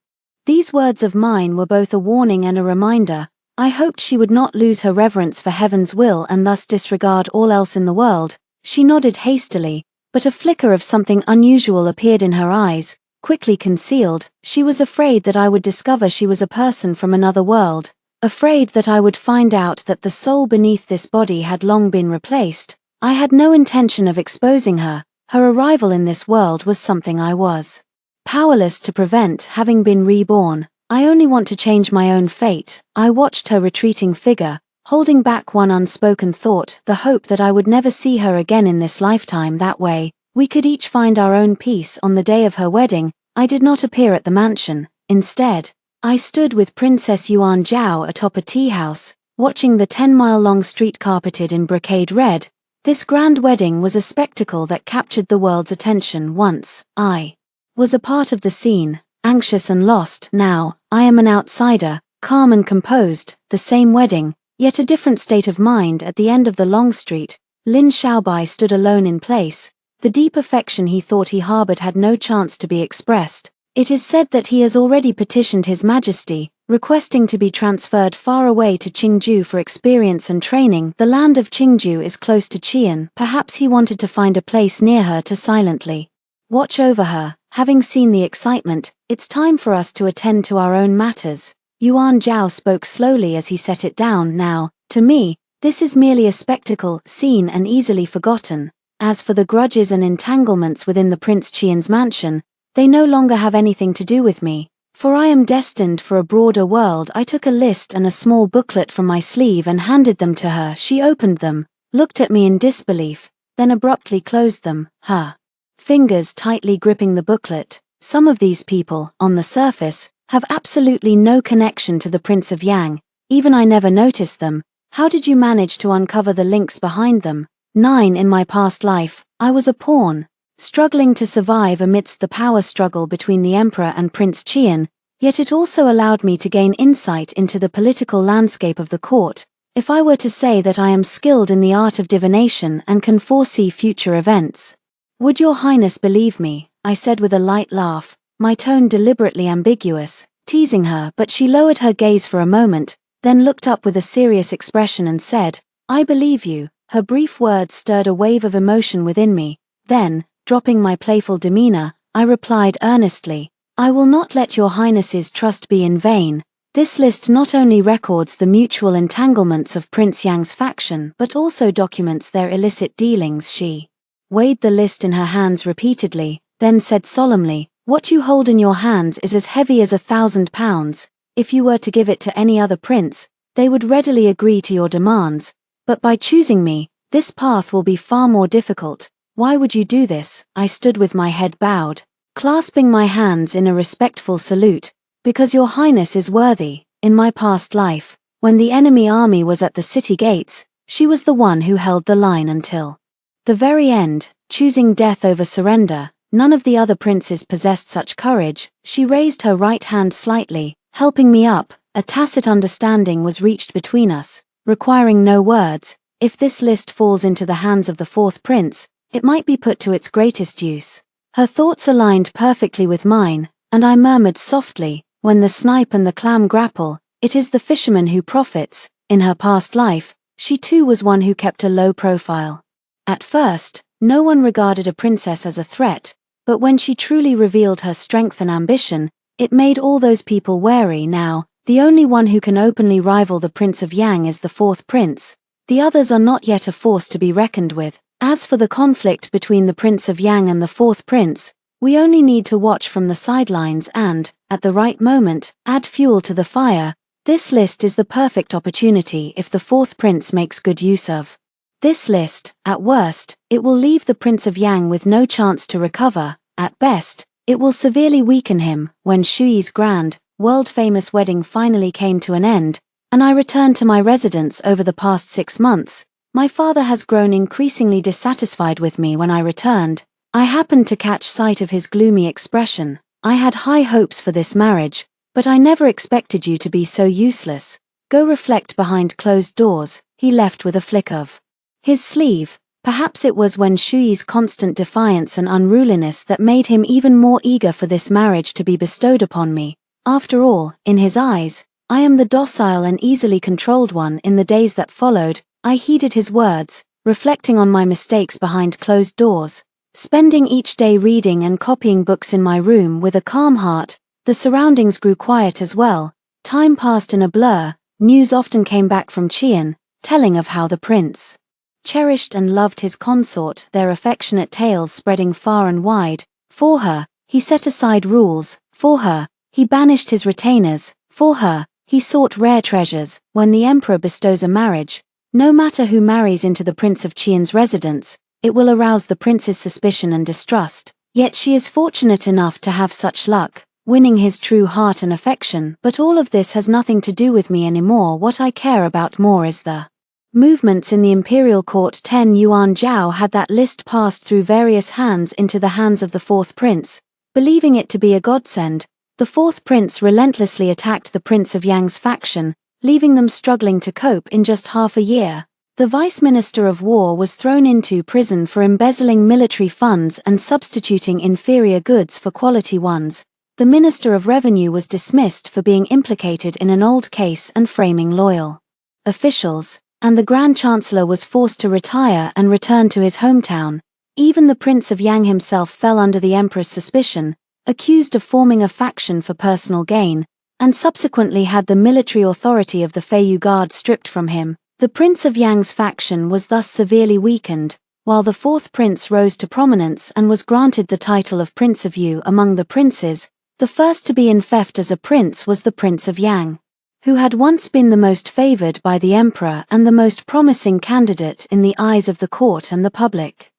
These words of mine were both a warning and a reminder. I hoped she would not lose her reverence for heaven's will and thus disregard all else in the world. She nodded hastily, but a flicker of something unusual appeared in her eyes, quickly concealed. She was afraid that I would discover she was a person from another world, afraid that I would find out that the soul beneath this body had long been replaced. I had no intention of exposing her. Her arrival in this world was something I was powerless to prevent. Having been reborn, I only want to change my own fate. I watched her retreating figure, holding back one unspoken thought, the hope that I would never see her again in this lifetime. That way, we could each find our own peace. On the day of her wedding, I did not appear at the mansion. Instead, I stood with Princess Yuan Zhao atop a tea house, watching the 10-mile-long street carpeted in brocade red. This grand wedding was a spectacle that captured the world's attention. Once, I was a part of the scene, anxious and lost. Now, I am an outsider, calm and composed. The same wedding, yet a different state of mind. At the end of the long street, Lin Xiaobai stood alone in place. The deep affection he thought he harbored had no chance to be expressed. It is said that he has already petitioned His Majesty, requesting to be transferred far away to Qingju for experience and training. The land of Qingju is close to Qian. Perhaps he wanted to find a place near her to silently watch over her. Having seen the excitement, it's time for us to attend to our own matters. Yuan Zhao spoke slowly as he set it down. Now, to me, this is merely a spectacle, seen and easily forgotten. As for the grudges and entanglements within the Prince Qian's mansion, they no longer have anything to do with me, for I am destined for a broader world. I took a list and a small booklet from my sleeve and handed them to her. She opened them, looked at me in disbelief, then abruptly closed them, her fingers tightly gripping the booklet. Some of these people, on the surface, have absolutely no connection to the Prince of Yang. Even I never noticed them. How did you manage to uncover the links behind them? 9. In my past life, I was a pawn, struggling to survive amidst the power struggle between the Emperor and Prince Qian, yet it also allowed me to gain insight into the political landscape of the court. If I were to say that I am skilled in the art of divination and can foresee future events, would your highness believe me? I said with a light laugh, my tone deliberately ambiguous, teasing her. But she lowered her gaze for a moment, then looked up with a serious expression and said, I believe you. Her brief words stirred a wave of emotion within me. Then, dropping my playful demeanor, I replied earnestly, I will not let your highness's trust be in vain. This list not only records the mutual entanglements of Prince Yang's faction but also documents their illicit dealings. She weighed the list in her hands repeatedly, then said solemnly, what you hold in your hands is as heavy as 1,000 pounds. If you were to give it to any other prince, they would readily agree to your demands. But by choosing me, this path will be far more difficult. Why would you do this? I stood with my head bowed, clasping my hands in a respectful salute. Because your highness is worthy. In my past life, when the enemy army was at the city gates, she was the one who held the line until the very end, choosing death over surrender. None of the other princes possessed such courage. She raised her right hand slightly, helping me up. A tacit understanding was reached between us, requiring no words. If this list falls into the hands of the fourth prince, it might be put to its greatest use. Her thoughts aligned perfectly with mine, and I murmured softly, when the snipe and the clam grapple, it is the fisherman who profits. In her past life, she too was one who kept a low profile. At first, no one regarded a princess as a threat, but when she truly revealed her strength and ambition, it made all those people wary. Now, the only one who can openly rival the Prince of Yang is the fourth prince. The others are not yet a force to be reckoned with. As for the conflict between the Prince of Yang and the fourth prince, we only need to watch from the sidelines and, at the right moment, add fuel to the fire. This list is the perfect opportunity if the fourth prince makes good use of this list. At worst, it will leave the Prince of Yang with no chance to recover. At best, it will severely weaken him. When Shuyi's grand, world-famous wedding finally came to an end, and I returned to my residence over the past 6 months, my father has grown increasingly dissatisfied with me. When I returned, I happened to catch sight of his gloomy expression. I had high hopes for this marriage, but I never expected you to be so useless. Go reflect behind closed doors, he left with a flick of his sleeve. Perhaps it was Wen Shuyi's constant defiance and unruliness that made him even more eager for this marriage to be bestowed upon me. After all, in his eyes, I am the docile and easily controlled one. In the days that followed, I heeded his words, reflecting on my mistakes behind closed doors, spending each day reading and copying books in my room with a calm heart. The surroundings grew quiet as well. Time passed in a blur. News often came back from Qian, telling of how the prince cherished and loved his consort, their affectionate tales spreading far and wide. For her, he set aside rules. For her, he banished his retainers. For her, he sought rare treasures. When the emperor bestows a marriage, no matter who marries into the Prince of Qian's residence, it will arouse the prince's suspicion and distrust. Yet she is fortunate enough to have such luck, winning his true heart and affection. But all of this has nothing to do with me anymore. What I care about more is the movements in the imperial court. 10 Yuan Zhao had that list passed through various hands into the hands of the fourth prince. Believing it to be a godsend, the fourth prince relentlessly attacked the Prince of Yang's faction, leaving them struggling to cope. In just half a year, the Vice Minister of War was thrown into prison for embezzling military funds and substituting inferior goods for quality ones. The Minister of Revenue was dismissed for being implicated in an old case and framing loyal officials, and the Grand Chancellor was forced to retire and return to his hometown. Even the Prince of Yang himself fell under the Emperor's suspicion, accused of forming a faction for personal gain, and subsequently had the military authority of the Feiyu Guard stripped from him. The Prince of Yang's faction was thus severely weakened, while the fourth prince rose to prominence and was granted the title of Prince of Yu. Among the princes, the first to be enfeoffed as a prince was the Prince of Yang, who had once been the most favored by the emperor and the most promising candidate in the eyes of the court and the public.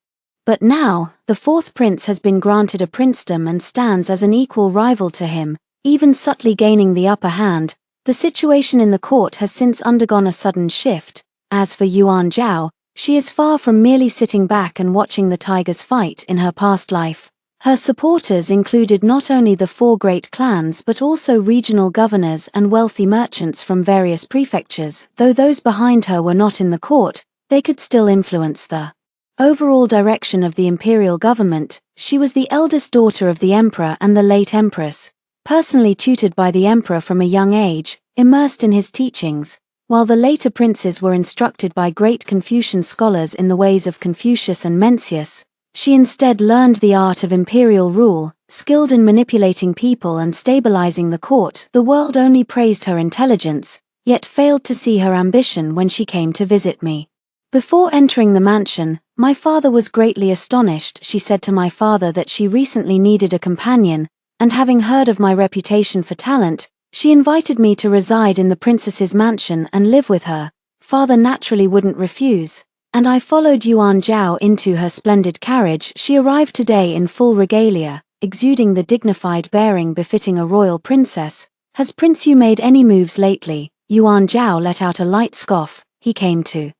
But now, the fourth prince has been granted a princedom and stands as an equal rival to him, even subtly gaining the upper hand. The situation in the court has since undergone a sudden shift. As for Yuan Zhao, she is far from merely sitting back and watching the tigers fight. In her past life, her supporters included not only the four great clans but also regional governors and wealthy merchants from various prefectures. Though those behind her were not in the court, they could still influence the overall direction of the imperial government. She was the eldest daughter of the emperor and the late empress, personally tutored by the emperor from a young age, immersed in his teachings, while the later princes were instructed by great Confucian scholars in the ways of Confucius and Mencius. She instead learned the art of imperial rule, skilled in manipulating people and stabilizing the court. The world only praised her intelligence, yet failed to see her ambition when she came to visit me. Before entering the mansion, my father was greatly astonished. She said to my father that she recently needed a companion, and having heard of my reputation for talent, she invited me to reside in the princess's mansion and live with her. Father naturally wouldn't refuse, and I followed Yuan Zhao into her splendid carriage. She arrived today in full regalia, exuding the dignified bearing befitting a royal princess. Has Prince Yu made any moves lately? Yuan Zhao let out a light scoff. He came to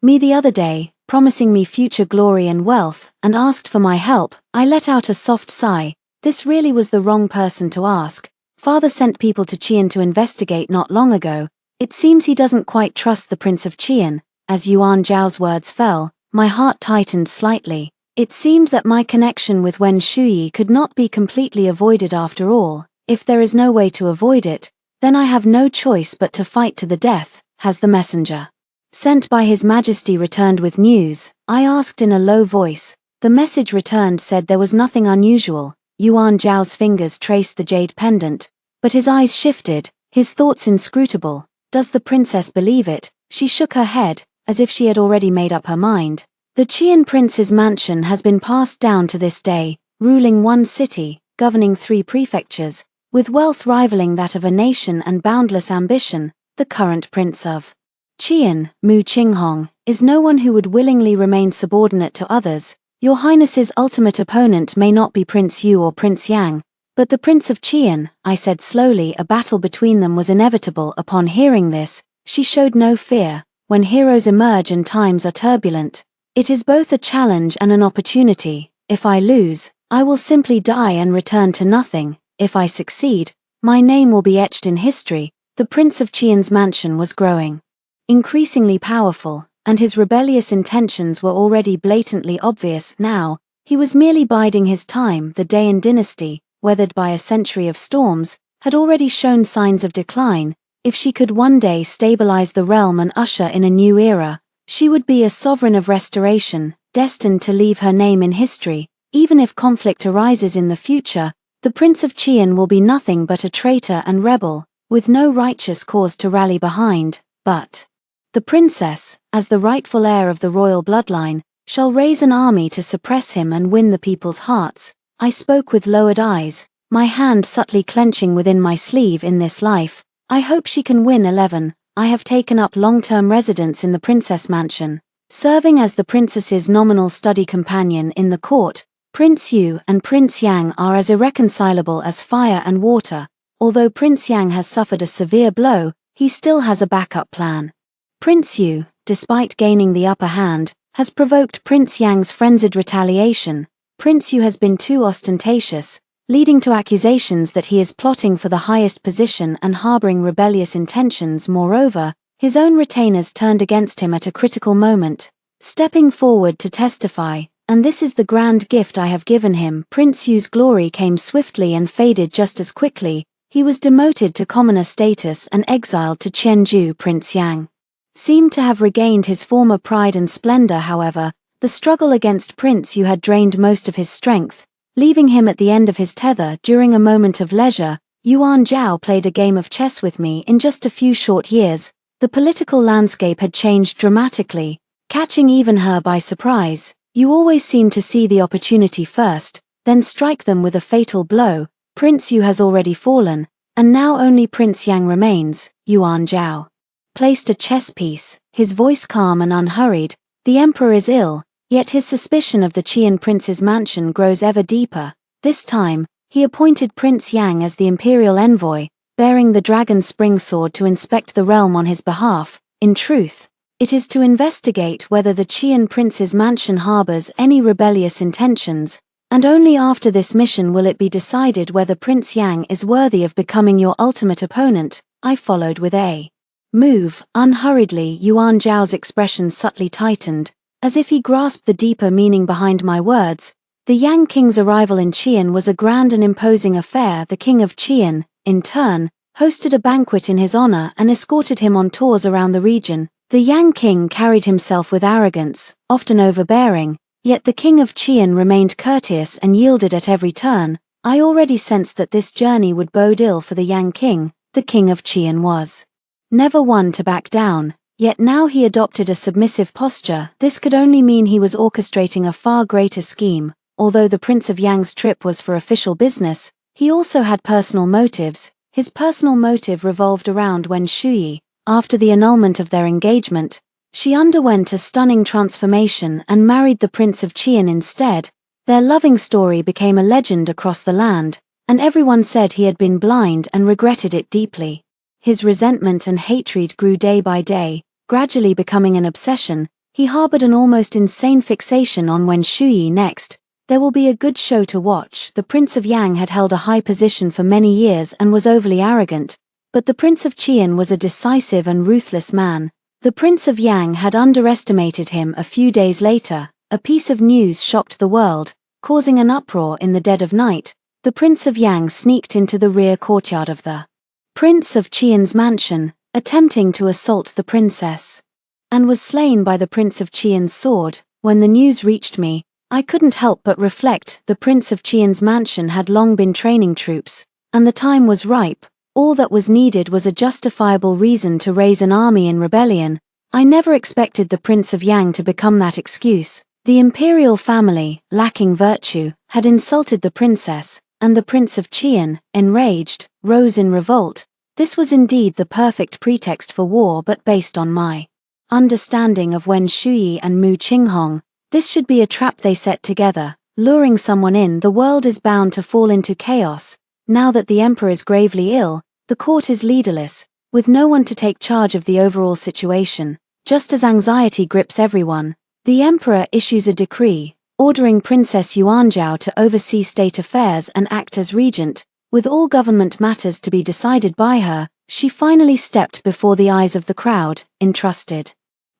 me the other day, promising me future glory and wealth, and asked for my help. I let out a soft sigh. This really was the wrong person to ask. Father sent people to Qian to investigate not long ago. It seems he doesn't quite trust the Prince of Qian. As Yuan Zhao's words fell, my heart tightened slightly. It seemed that my connection with Wen Shuyi could not be completely avoided after all. If there is no way to avoid it, then I have no choice but to fight to the death. Has the messenger sent by His Majesty returned with news? I asked in a low voice. The message returned said there was nothing unusual. Yuan Zhao's fingers traced the jade pendant, but his eyes shifted, his thoughts inscrutable. Does the princess believe it? She shook her head, as if she had already made up her mind. The Qian prince's mansion has been passed down to this day, ruling one city, governing 3 prefectures, with wealth rivaling that of a nation and boundless ambition. The current prince of Qian, Mu Qinghong, is no one who would willingly remain subordinate to others. Your Highness's ultimate opponent may not be Prince Yu or Prince Yang, but the Prince of Qian, I said slowly. A battle between them was inevitable. Upon hearing this, she showed no fear. When heroes emerge and times are turbulent, it is both a challenge and an opportunity. If I lose, I will simply die and return to nothing. If I succeed, my name will be etched in history. The Prince of Qian's mansion was growing increasingly powerful. and his rebellious intentions were already blatantly obvious now. He was merely biding his time. The Dayan dynasty, weathered by a century of storms, had already shown signs of decline. If she could one day stabilize the realm and usher in a new era, she would be a sovereign of restoration, destined to leave her name in history. Even if conflict arises in the future, the Prince of Qian will be nothing but a traitor and rebel, with no righteous cause to rally behind. But the princess, as the rightful heir of the royal bloodline, shall raise an army to suppress him and win the people's hearts. I spoke with lowered eyes, my hand subtly clenching within my sleeve. In this life, I hope she can win. 11. I have taken up long-term residence in the princess mansion, serving as the princess's nominal study companion in the court. Prince Yu and Prince Yang are as irreconcilable as fire and water. Although Prince Yang has suffered a severe blow, he still has a backup plan. Prince Yu, despite gaining the upper hand, has provoked Prince Yang's frenzied retaliation. Prince Yu has been too ostentatious, leading to accusations that he is plotting for the highest position and harboring rebellious intentions. Moreover, his own retainers turned against him at a critical moment, stepping forward to testify, and this is the grand gift I have given him. Prince Yu's glory came swiftly and faded just as quickly. He was demoted to commoner status and exiled to Qianju. Prince Yang seemed to have regained his former pride and splendor. However, the struggle against Prince Yu had drained most of his strength, leaving him at the end of his tether. During a moment of leisure, Yuan Zhao played a game of chess with me. In just a few short years, the political landscape had changed dramatically, catching even her by surprise. You always seem to see the opportunity first, then strike them with a fatal blow. Prince Yu has already fallen, and now only Prince Yang remains. Yuan Zhao placed a chess piece, his voice calm and unhurried. The emperor is ill, yet his suspicion of the Qian prince's mansion grows ever deeper. This time, he appointed Prince Yang as the imperial envoy, bearing the dragon spring sword to inspect the realm on his behalf. In truth, it is to investigate whether the Qian prince's mansion harbors any rebellious intentions, and only after this mission will it be decided whether Prince Yang is worthy of becoming your ultimate opponent. I followed with a move. Unhurriedly, Yuan Zhao's expression subtly tightened, as if he grasped the deeper meaning behind my words. The Yang king's arrival in Qian was a grand and imposing affair. The king of Qian, in turn, hosted a banquet in his honor and escorted him on tours around the region. The Yang king carried himself with arrogance, often overbearing, yet the king of Qian remained courteous and yielded at every turn. I already sensed that this journey would bode ill for the Yang king. The king of Qian was never one to back down, yet now he adopted a submissive posture. This could only mean he was orchestrating a far greater scheme. Although the Prince of Yang's trip was for official business, he also had personal motives. His personal motive revolved around Wen Shuyi. After the annulment of their engagement, she underwent a stunning transformation and married the Prince of Qian instead. Their loving story became a legend across the land, and everyone said he had been blind and regretted it deeply. His resentment and hatred grew day by day, gradually becoming an obsession. He harbored an almost insane fixation on Wen Shuyi. Next, there will be a good show to watch. The Prince of Yang had held a high position for many years and was overly arrogant, but the Prince of Qian was a decisive and ruthless man. The Prince of Yang had underestimated him. A few days later, a piece of news shocked the world, causing an uproar. In the dead of night, the Prince of Yang sneaked into the rear courtyard of the Prince of Qian's mansion, attempting to assault the princess, and was slain by the Prince of Qian's sword. When the news reached me, I couldn't help but reflect. The Prince of Qian's mansion had long been training troops, and the time was ripe. All that was needed was a justifiable reason to raise an army in rebellion. I never expected the Prince of Yang to become that excuse. The imperial family, lacking virtue, had insulted the princess, and the Prince of Qian, enraged, rose in revolt. This was indeed the perfect pretext for war, but based on my understanding of Wen Shuyi and Mu Qinghong, this should be a trap they set together, luring someone in. The world is bound to fall into chaos. Now that the emperor is gravely ill, the court is leaderless, with no one to take charge of the overall situation. Just as anxiety grips everyone, the emperor issues a decree, ordering Princess Yuanzhao to oversee state affairs and act as regent, with all government matters to be decided by her. She finally stepped before the eyes of the crowd, entrusted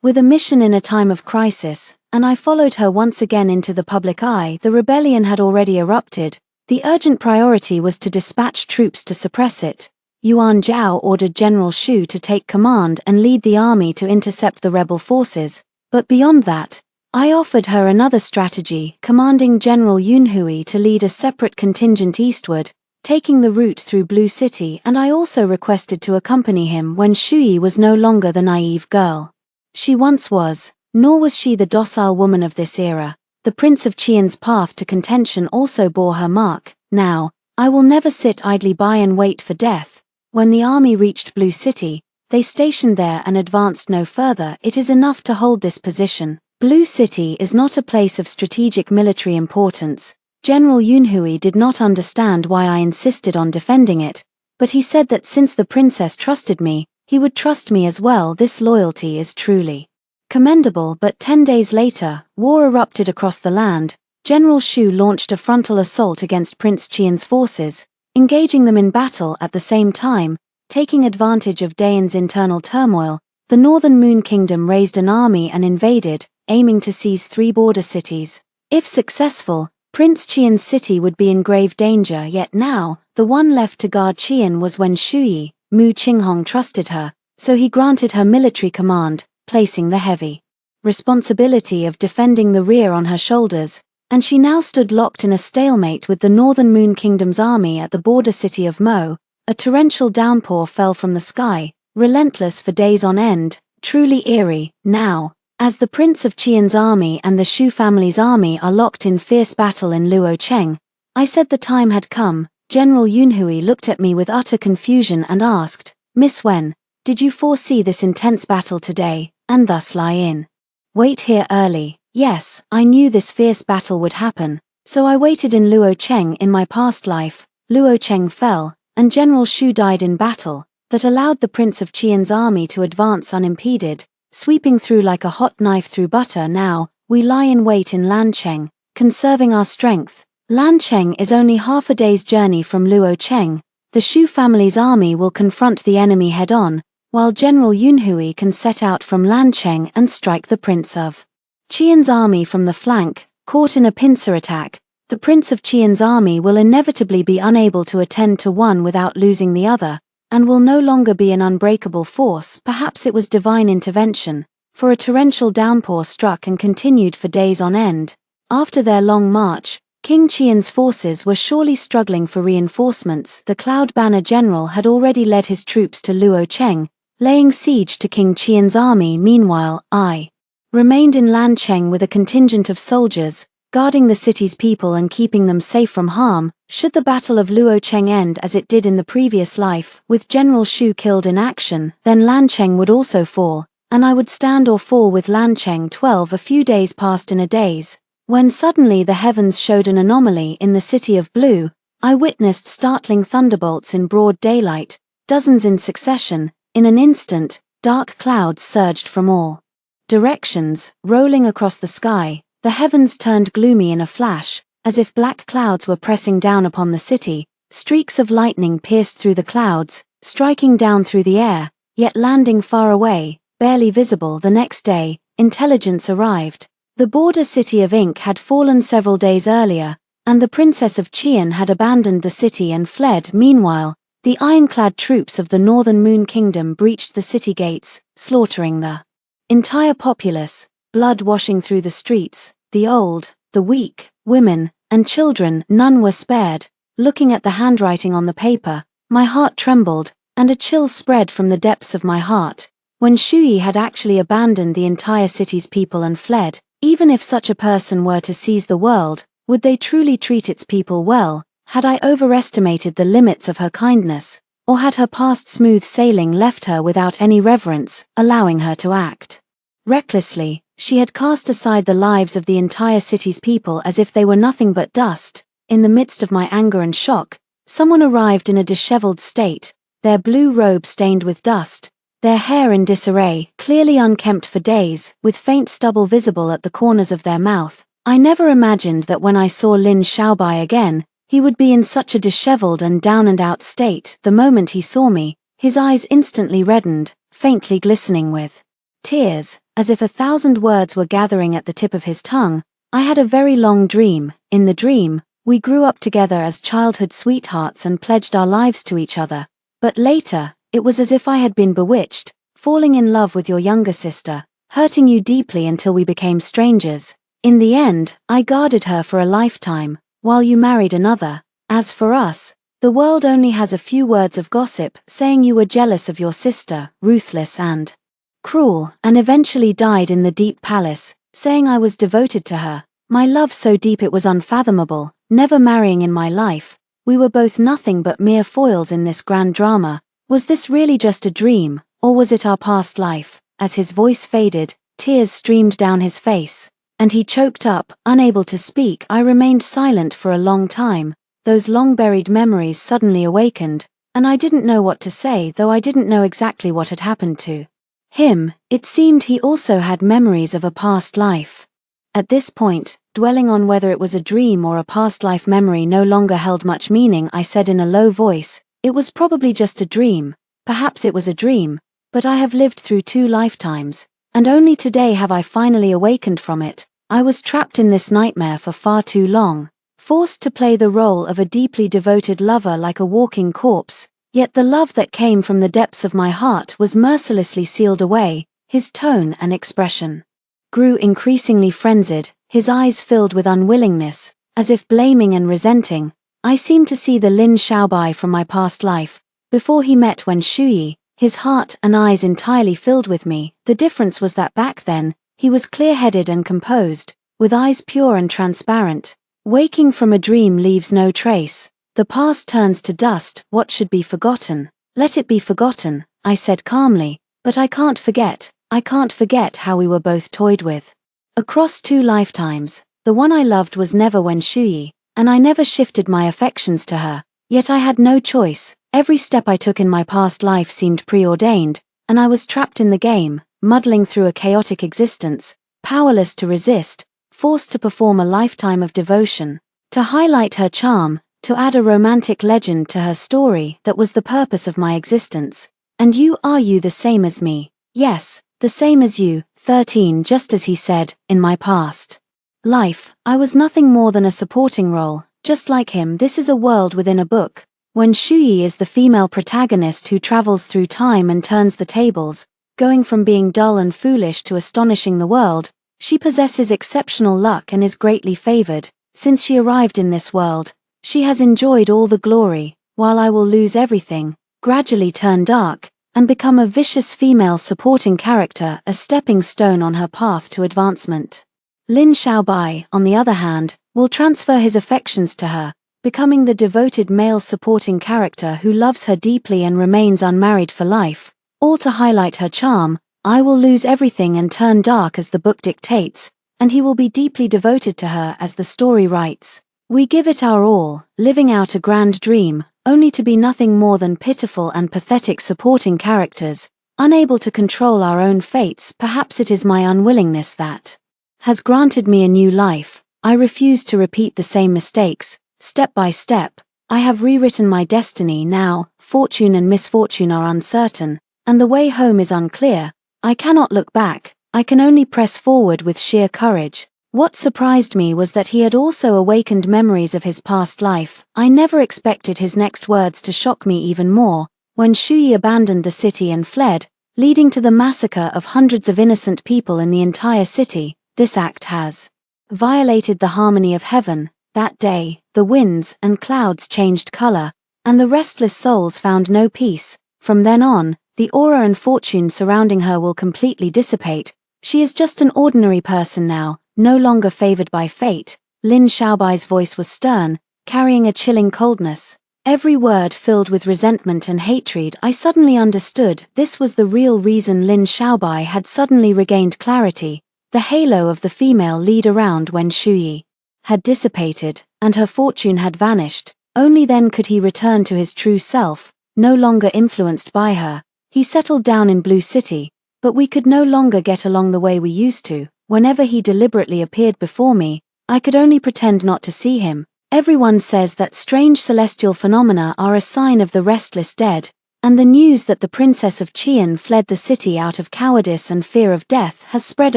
with a mission in a time of crisis, and I followed her once again into the public eye. The rebellion had already erupted. The urgent priority was to dispatch troops to suppress it. Yuan Zhao ordered General Xu to take command and lead the army to intercept the rebel forces, but beyond that, I offered her another strategy, commanding General Yunhui to lead a separate contingent eastward, taking the route through Blue City, and I also requested to accompany him when Shuyi was no longer the naive girl she once was, nor was she the docile woman of this era. The Prince of Qian's path to contention also bore her mark. Now, I will never sit idly by and wait for death. When the army reached Blue City, they stationed there and advanced no further. It is enough to hold this position. Blue City is not a place of strategic military importance. General Yunhui did not understand why I insisted on defending it, but he said that since the princess trusted me, he would trust me as well. This loyalty is truly commendable. But 10 days later, war erupted across the land. General Xu launched a frontal assault against Prince Qian's forces, engaging them in battle at the same time. Taking advantage of Dayan's internal turmoil, the Northern Moon Kingdom raised an army and invaded, aiming to seize 3 border cities. If successful, Prince Qian's city would be in grave danger. Yet now, the one left to guard Qian was Wen Shuyi. Mu Qinghong trusted her, so he granted her military command, placing the heavy responsibility of defending the rear on her shoulders, and she now stood locked in a stalemate with the Northern Moon Kingdom's army at the border city of Mo. A torrential downpour fell from the sky, relentless for days on end, truly eerie. Now, as the Prince of Qian's army and the Shu family's army are locked in fierce battle in Luocheng, I said the time had come. General Yunhui looked at me with utter confusion and asked, "Miss Wen, did you foresee this intense battle today, and thus lie in wait here early?" Yes, I knew this fierce battle would happen, so I waited in Luocheng. In my past life, Luocheng fell, and General Xu died in battle, that allowed the Prince of Qian's army to advance unimpeded, sweeping through like a hot knife through butter. Now, we lie in wait in Lancheng, conserving our strength. Lancheng is only half a day's journey from Luocheng. The Shu family's army will confront the enemy head-on, while General Yunhui can set out from Lancheng and strike the Prince of Qian's army from the flank. Caught in a pincer attack, the Prince of Qian's army will inevitably be unable to attend to one without losing the other, and will no longer be an unbreakable force. Perhaps it was divine intervention, for a torrential downpour struck and continued for days on end. After their long march, King Qian's forces were surely struggling for reinforcements. The Cloud Banner General had already led his troops to Luocheng, laying siege to King Qian's army. Meanwhile, I remained in Lancheng with a contingent of soldiers, guarding the city's people and keeping them safe from harm. Should the Battle of Luocheng end as it did in the previous life, with General Xu killed in action, then Lancheng would also fall, and I would stand or fall with Lancheng. 12 A few days passed in a daze, when suddenly the heavens showed an anomaly. In the city of Blue, I witnessed startling thunderbolts in broad daylight, dozens in succession. In an instant, dark clouds surged from all directions, rolling across the sky. The heavens turned gloomy in a flash, as if black clouds were pressing down upon the city. Streaks of lightning pierced through the clouds, striking down through the air, yet landing far away, barely visible. The next day, intelligence arrived. The border city of Ink had fallen several days earlier, and the Princess of Qian had abandoned the city and fled. Meanwhile, the ironclad troops of the Northern Moon Kingdom breached the city gates, slaughtering the entire populace, blood washing through the streets. The old, the weak, women, and children, none were spared. Looking at the handwriting on the paper, my heart trembled, and a chill spread from the depths of my heart. When Shuyi had actually abandoned the entire city's people and fled, even if such a person were to seize the world, would they truly treat its people well? Had I overestimated the limits of her kindness, or had her past smooth sailing left her without any reverence, allowing her to act recklessly? She had cast aside the lives of the entire city's people as if they were nothing but dust. In the midst of my anger and shock, someone arrived in a disheveled state, their blue robe stained with dust, their hair in disarray, clearly unkempt for days, with faint stubble visible at the corners of their mouth. I never imagined that when I saw Lin Xiaobai again, he would be in such a disheveled and down-and-out state. The moment he saw me, his eyes instantly reddened, faintly glistening with tears. as if 1,000 words were gathering at the tip of his tongue. I had a very long dream. In the dream, we grew up together as childhood sweethearts and pledged our lives to each other. But later, it was as if I had been bewitched, falling in love with your younger sister, hurting you deeply until we became strangers. In the end, I guarded her for a lifetime, while you married another. As for us, the world only has a few words of gossip saying you were jealous of your sister, ruthless and cruel, and eventually died in the deep palace, saying I was devoted to her, my love so deep it was unfathomable, never marrying in my life. We were both nothing but mere foils in this grand drama. Was this really just a dream, or was it our past life? As his voice faded, tears streamed down his face, and he choked up, unable to speak. I remained silent for a long time. Those long-buried memories suddenly awakened, and I didn't know what to say, though I didn't know exactly what had happened to him. It seemed he also had memories of a past life. At this point, dwelling on whether it was a dream or a past life memory no longer held much meaning. I said in a low voice, "It was probably just a dream. Perhaps it was a dream, but I have lived through 2 lifetimes, and only today have I finally awakened from it. I was trapped in this nightmare for far too long, forced to play the role of a deeply devoted lover like a walking corpse, yet the love that came from the depths of my heart was mercilessly sealed away." His tone and expression grew increasingly frenzied, his eyes filled with unwillingness, as if blaming and resenting. I seemed to see the Lin Xiaobai from my past life, before he met Wen Shuyi, his heart and eyes entirely filled with me. The difference was that back then, he was clear-headed and composed, with eyes pure and transparent. Waking from a dream leaves no trace. The past turns to dust. What should be forgotten, let it be forgotten, I said calmly, but I can't forget how we were both toyed with. Across 2 lifetimes, the one I loved was never Wen Shuyi, and I never shifted my affections to her, yet I had no choice. Every step I took in my past life seemed preordained, and I was trapped in the game, muddling through a chaotic existence, powerless to resist, forced to perform a lifetime of devotion, to highlight her charm, to add a romantic legend to her story. That was the purpose of my existence. And you, are you the same as me? Yes, the same as you, 13. Just as he said, in my past life, I was nothing more than a supporting role, just like him. This is a world within a book. When Shuyi is the female protagonist who travels through time and turns the tables, going from being dull and foolish to astonishing the world. She possesses exceptional luck and is greatly favored. Since she arrived in this world, she has enjoyed all the glory, while I will lose everything, gradually turn dark, and become a vicious female supporting character, a stepping stone on her path to advancement. Lin Xiaobai, on the other hand, will transfer his affections to her, becoming the devoted male supporting character who loves her deeply and remains unmarried for life, all to highlight her charm. I will lose everything and turn dark as the book dictates, and he will be deeply devoted to her as the story writes. We give it our all, living out a grand dream, only to be nothing more than pitiful and pathetic supporting characters, unable to control our own fates. Perhaps it is my unwillingness that has granted me a new life. I refuse to repeat the same mistakes. Step by step, I have rewritten my destiny. Now, fortune and misfortune are uncertain, and the way home is unclear. I cannot look back, I can only press forward with sheer courage. What surprised me was that he had also awakened memories of his past life. I never expected his next words to shock me even more. When Shuyi abandoned the city and fled, leading to the massacre of hundreds of innocent people in the entire city, this act has violated the harmony of heaven. That day, the winds and clouds changed color, and the restless souls found no peace. From then on, the aura and fortune surrounding her will completely dissipate. She is just an ordinary person now, no longer favored by fate. Lin Xiaobai's voice was stern, carrying a chilling coldness. Every word filled with resentment and hatred. I suddenly understood. This was the real reason Lin Xiaobai had suddenly regained clarity. The halo of the female lead around Wen Shuyi had dissipated, and her fortune had vanished. Only then could he return to his true self, no longer influenced by her. He settled down in Blue City, but we could no longer get along the way we used to. Whenever he deliberately appeared before me, I could only pretend not to see him. Everyone says that strange celestial phenomena are a sign of the restless dead, and the news that the Princess of Qian fled the city out of cowardice and fear of death has spread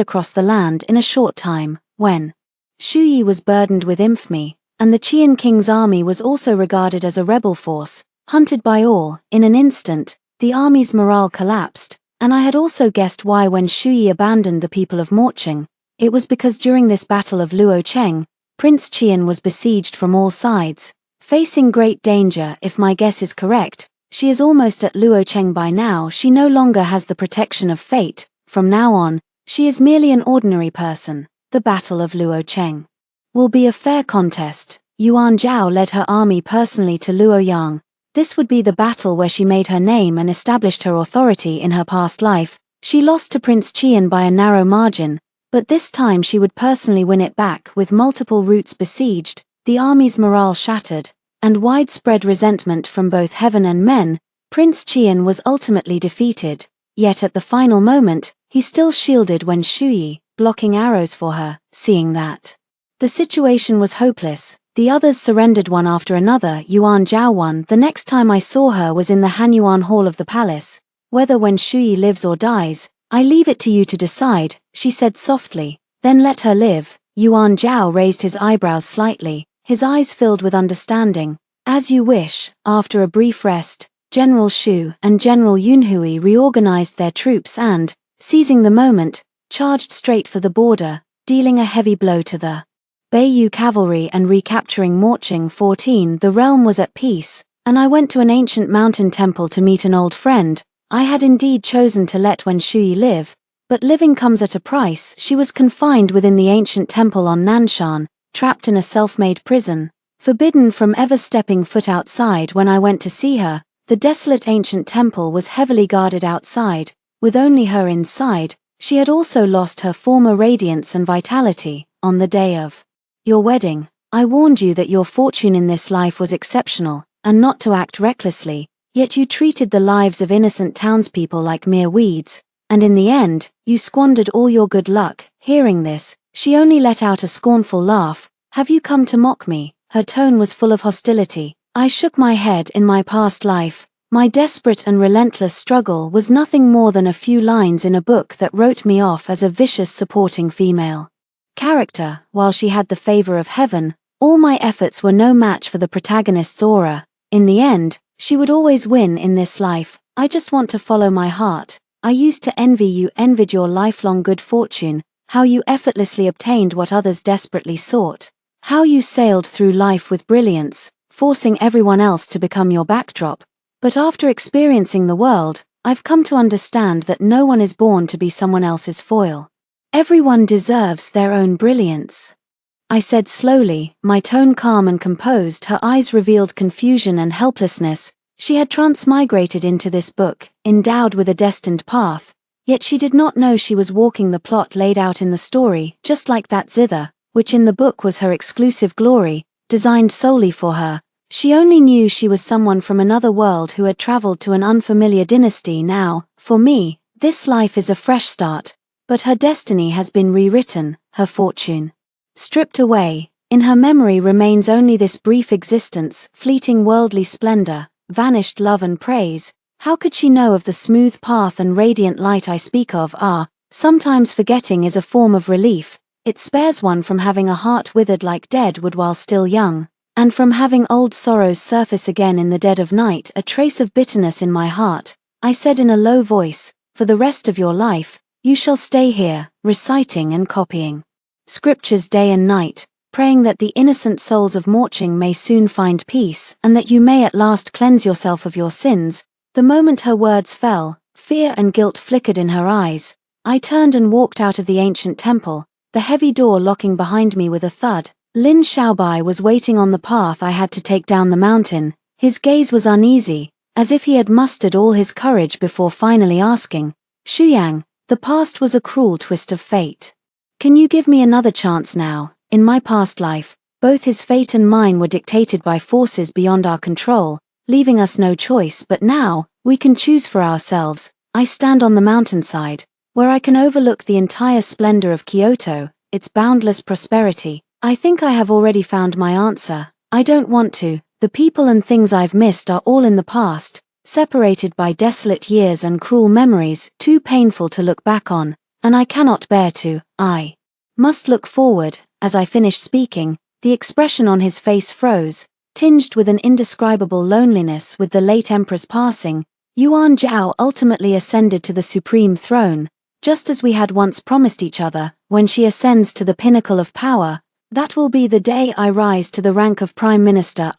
across the land in a short time. When Shu Yi was burdened with infamy, and the Qian king's army was also regarded as a rebel force, hunted by all, in an instant, the army's morale collapsed, and I had also guessed why when Shu Yi abandoned the people of Morqing. It was because during this battle of Luocheng, Prince Qian was besieged from all sides, facing great danger. If my guess is correct, she is almost at Luocheng by now. She no longer has the protection of fate. From now on, she is merely an ordinary person. The Battle of Luocheng will be a fair contest. Yuan Zhao led her army personally to Luoyang. This would be the battle where she made her name and established her authority in her past life. She lost to Prince Qian by a narrow margin, but this time she would personally win it back. With multiple routes besieged, the army's morale shattered, and widespread resentment from both heaven and men, Prince Qian was ultimately defeated. Yet at the final moment, he still shielded when Shu Yi, blocking arrows for her. Seeing that the situation was hopeless, the others surrendered one after another. Yuan Zhao won. The next time I saw her was in the Hanyuan Hall of the palace. Whether when Shu Yi lives or dies, I leave it to you to decide, she said softly. Then let her live. Yuan Zhao raised his eyebrows slightly, his eyes filled with understanding. As you wish. After a brief rest, General Shu and General Yunhui reorganized their troops and, seizing the moment, charged straight for the border, dealing a heavy blow to the Beiyu cavalry and recapturing Morqing. 14. The realm was at peace, and I went to an ancient mountain temple to meet an old friend. I had indeed chosen to let Wen Shui live, but living comes at a price. She was confined within the ancient temple on Nanshan, trapped in a self-made prison, forbidden from ever stepping foot outside. When I went to see her, the desolate ancient temple was heavily guarded outside, with only her inside. She had also lost her former radiance and vitality. On the day of your wedding, I warned you that your fortune in this life was exceptional, and not to act recklessly, yet you treated the lives of innocent townspeople like mere weeds, and in the end, you squandered all your good luck. Hearing this, she only let out a scornful laugh. Have you come to mock me? Her tone was full of hostility. I shook my head. In my past life, my desperate and relentless struggle was nothing more than a few lines in a book that wrote me off as a vicious supporting female character. While she had the favor of heaven, all my efforts were no match for the protagonist's aura. In the end, she would always win in this life. I just want to follow my heart. I used to envy you, envied your lifelong good fortune, how you effortlessly obtained what others desperately sought, how you sailed through life with brilliance, forcing everyone else to become your backdrop. But after experiencing the world, I've come to understand that no one is born to be someone else's foil. Everyone deserves their own brilliance. I said slowly, my tone calm and composed. Her eyes revealed confusion and helplessness. She had transmigrated into this book, endowed with a destined path, yet she did not know she was walking the plot laid out in the story, just like that zither, which in the book was her exclusive glory, designed solely for her. She only knew she was someone from another world who had traveled to an unfamiliar dynasty. Now, for me, this life is a fresh start, but her destiny has been rewritten, her fortune stripped away. In her memory remains only this brief existence, fleeting worldly splendor, vanished love and praise. How could she know of the smooth path and radiant light I speak of? Sometimes forgetting is a form of relief. It spares one from having a heart withered like dead wood while still young, and from having old sorrows surface again in the dead of night. A trace of bitterness in my heart, I said in a low voice. For the rest of your life, you shall stay here, reciting and copying scriptures day and night, praying that the innocent souls of Morqing may soon find peace, and that you may at last cleanse yourself of your sins. The moment her words fell, fear and guilt flickered in her eyes. I turned and walked out of the ancient temple, the heavy door locking behind me with a thud. Lin Xiaobai was waiting on the path I had to take down the mountain. His gaze was uneasy, as if he had mustered all his courage before finally asking, Shuyang, the past was a cruel twist of fate. Can you give me another chance now? In my past life, both his fate and mine were dictated by forces beyond our control, leaving us no choice. But now, we can choose for ourselves. I stand on the mountainside, where I can overlook the entire splendor of Kyoto, its boundless prosperity. I think I have already found my answer. I don't want to. The people and things I've missed are all in the past. separated by desolate years and cruel memories, too painful to look back on, and I cannot bear to. I must look forward." As I finished speaking, the expression on his face froze, tinged with an indescribable loneliness. With the late emperor's passing, Yuan Zhao ultimately ascended to the supreme throne, just as we had once promised each other. When she ascends to the pinnacle of power, that will be the day I rise to the rank of Prime Minister.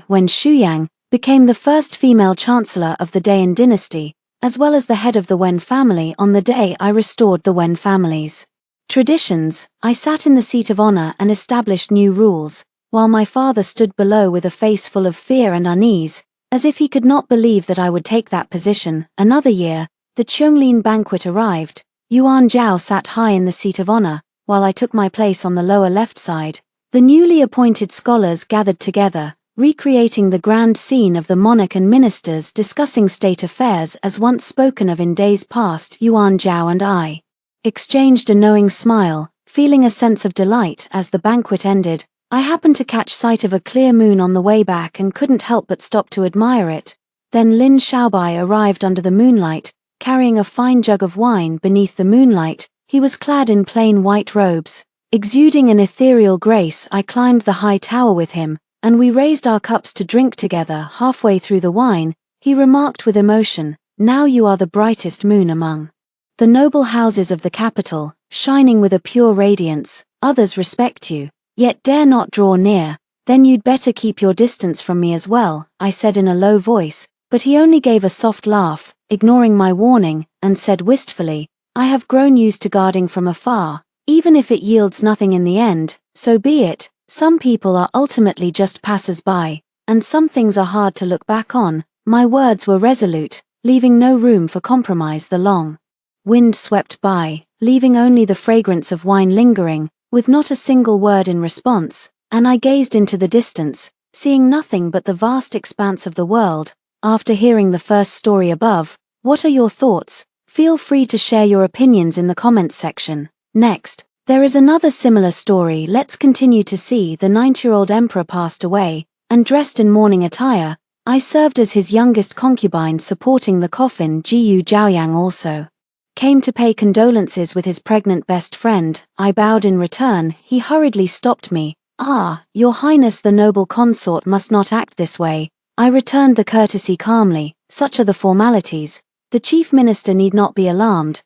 When Shuyang became the first female chancellor of the Dayan dynasty, as well as the head of the Wen family. On the day I restored the Wen family's traditions, I sat in the seat of honor and established new rules, while my father stood below with a face full of fear and unease, as if he could not believe that I would take that position. Another year, the Qianglin banquet arrived. Yuan Zhao sat high in the seat of honor, while I took my place on the lower left side. The newly appointed scholars gathered together, recreating the grand scene of the monarch and ministers discussing state affairs as once spoken of in days past. Yuan Zhao and I exchanged a knowing smile, feeling a sense of delight. As the banquet ended, I happened to catch sight of a clear moon on the way back and couldn't help but stop to admire it. Then Lin Xiaobai arrived under the moonlight, carrying a fine jug of wine. Beneath the moonlight, he was clad in plain white robes, exuding an ethereal grace. I climbed the high tower with him, and we raised our cups to drink together. Halfway through the wine, he remarked with emotion, "Now you are the brightest moon among the noble houses of the capital, shining with a pure radiance. Others respect you, yet dare not draw near. Then you'd better keep your distance from me as well," I said in a low voice, but he only gave a soft laugh, ignoring my warning, and said wistfully, "I have grown used to guarding from afar. Even if it yields nothing in the end, so be it. Some people are ultimately just passers-by, and some things are hard to look back on." My words were resolute, leaving no room for compromise. The long wind swept by, leaving only the fragrance of wine lingering, with not a single word in response, and I gazed into the distance, seeing nothing but the vast expanse of the world. After hearing the first story above, what are your thoughts? Feel free to share your opinions in the comments section. Next, there is another similar story. Let's continue to see. The 90-year-old emperor passed away, and dressed in mourning attire, I served as his youngest concubine supporting the coffin. Jiyu Zhaoyang also came to pay condolences with his pregnant best friend. I bowed in return. He hurriedly stopped me. Your Highness, the noble consort must not act this way." I returned the courtesy calmly. "Such are the formalities. The chief minister need not be alarmed."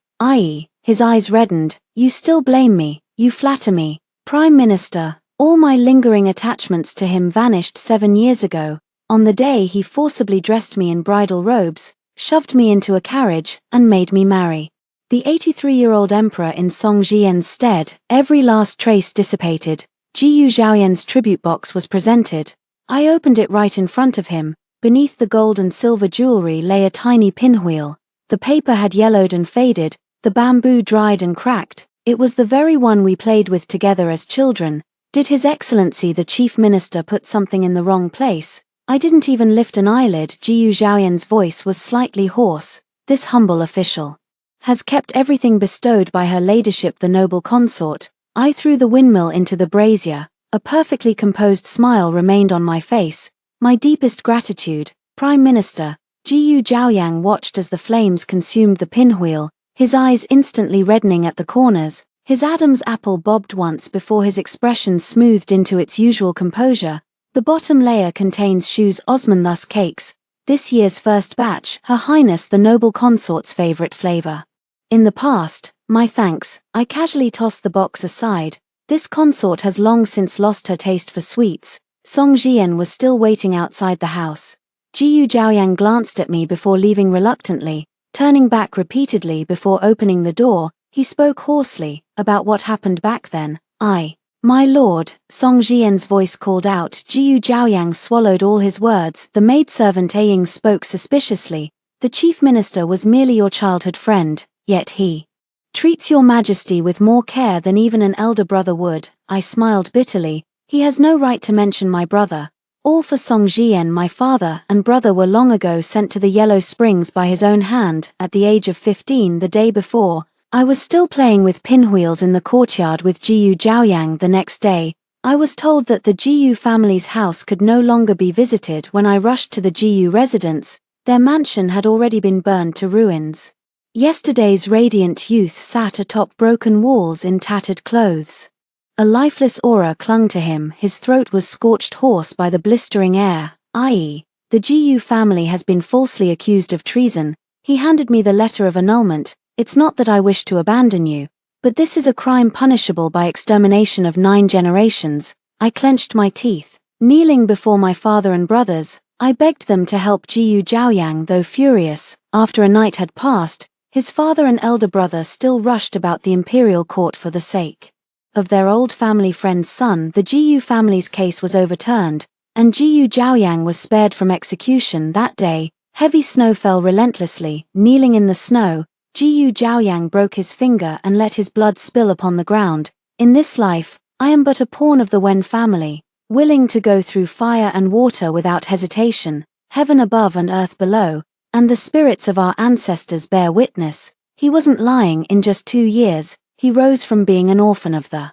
His eyes reddened. "You still blame me, you flatter me, Prime Minister." All my lingering attachments to him vanished 7 years ago, on the day he forcibly dressed me in bridal robes, shoved me into a carriage, and made me marry the 83-year-old emperor in Song Jian's stead. Every last trace dissipated. Jiyu Zhaoyan's tribute box was presented. I opened it right in front of him. Beneath the gold and silver jewelry lay a tiny pinwheel. The paper had yellowed and faded, the bamboo dried and cracked. It was the very one we played with together as children. Did His Excellency the Chief Minister put something in the wrong place? I didn't even lift an eyelid. Jiyu Zhaoyan's voice was slightly hoarse. "This humble official has kept everything bestowed by her ladyship the noble consort." I threw the windmill into the brazier. A perfectly composed smile remained on my face. "My deepest gratitude, Prime Minister." Jiyu Zhaoyang watched as the flames consumed the pinwheel, his eyes instantly reddening at the corners. His Adam's apple bobbed once before his expression smoothed into its usual composure. "The bottom layer contains shoes Osmanthus cakes, this year's first batch, Her Highness the noble consort's favorite flavor." In the past, my thanks. I casually tossed the box aside. This consort has long since lost her taste for sweets. Song Jian was still waiting outside the house. Jiyu Zhaoyang glanced at me before leaving reluctantly, turning back repeatedly before opening the door. He spoke hoarsely, about what happened back then. "My lord," Song Jian's voice called out. Jiyu Zhaoyang swallowed all his words. The maidservant Aying spoke suspiciously. "The chief minister was merely your childhood friend, yet he treats your majesty with more care than even an elder brother would." I smiled bitterly. "He has no right to mention my brother. All for Song Jian. My father and brother were long ago sent to the Yellow Springs by his own hand. At the age of 15 the day before, I was still playing with pinwheels in the courtyard with Jiyu Zhaoyang. The next day, I was told that the Jiyu family's house could no longer be visited. When I rushed to the Jiyu residence, Their mansion had already been burned to ruins. Yesterday's radiant youth sat atop broken walls in tattered clothes. A lifeless aura clung to him, his throat was scorched hoarse by the blistering air, i.e., the GU family has been falsely accused of treason. He handed me the letter of annulment. It's not that I wish to abandon you, but this is a crime punishable by extermination of 9 generations. I clenched my teeth. Kneeling before my father and brothers, I begged them to help Jiyu Zhaoyang. Though furious, after a night had passed, his father and elder brother still rushed about the imperial court for the sake of their old family friend's son. The Jiyu family's case was overturned, and Jiyu Zhaoyang was spared from execution that day. Heavy snow fell relentlessly. Kneeling in the snow, Jiyu Zhaoyang broke his finger and let his blood spill upon the ground. In this life, I am but a pawn of the Wen family, willing to go through fire and water without hesitation. Heaven above and earth below, and the spirits of our ancestors bear witness. He wasn't lying. In just 2 years, he rose from being an orphan of the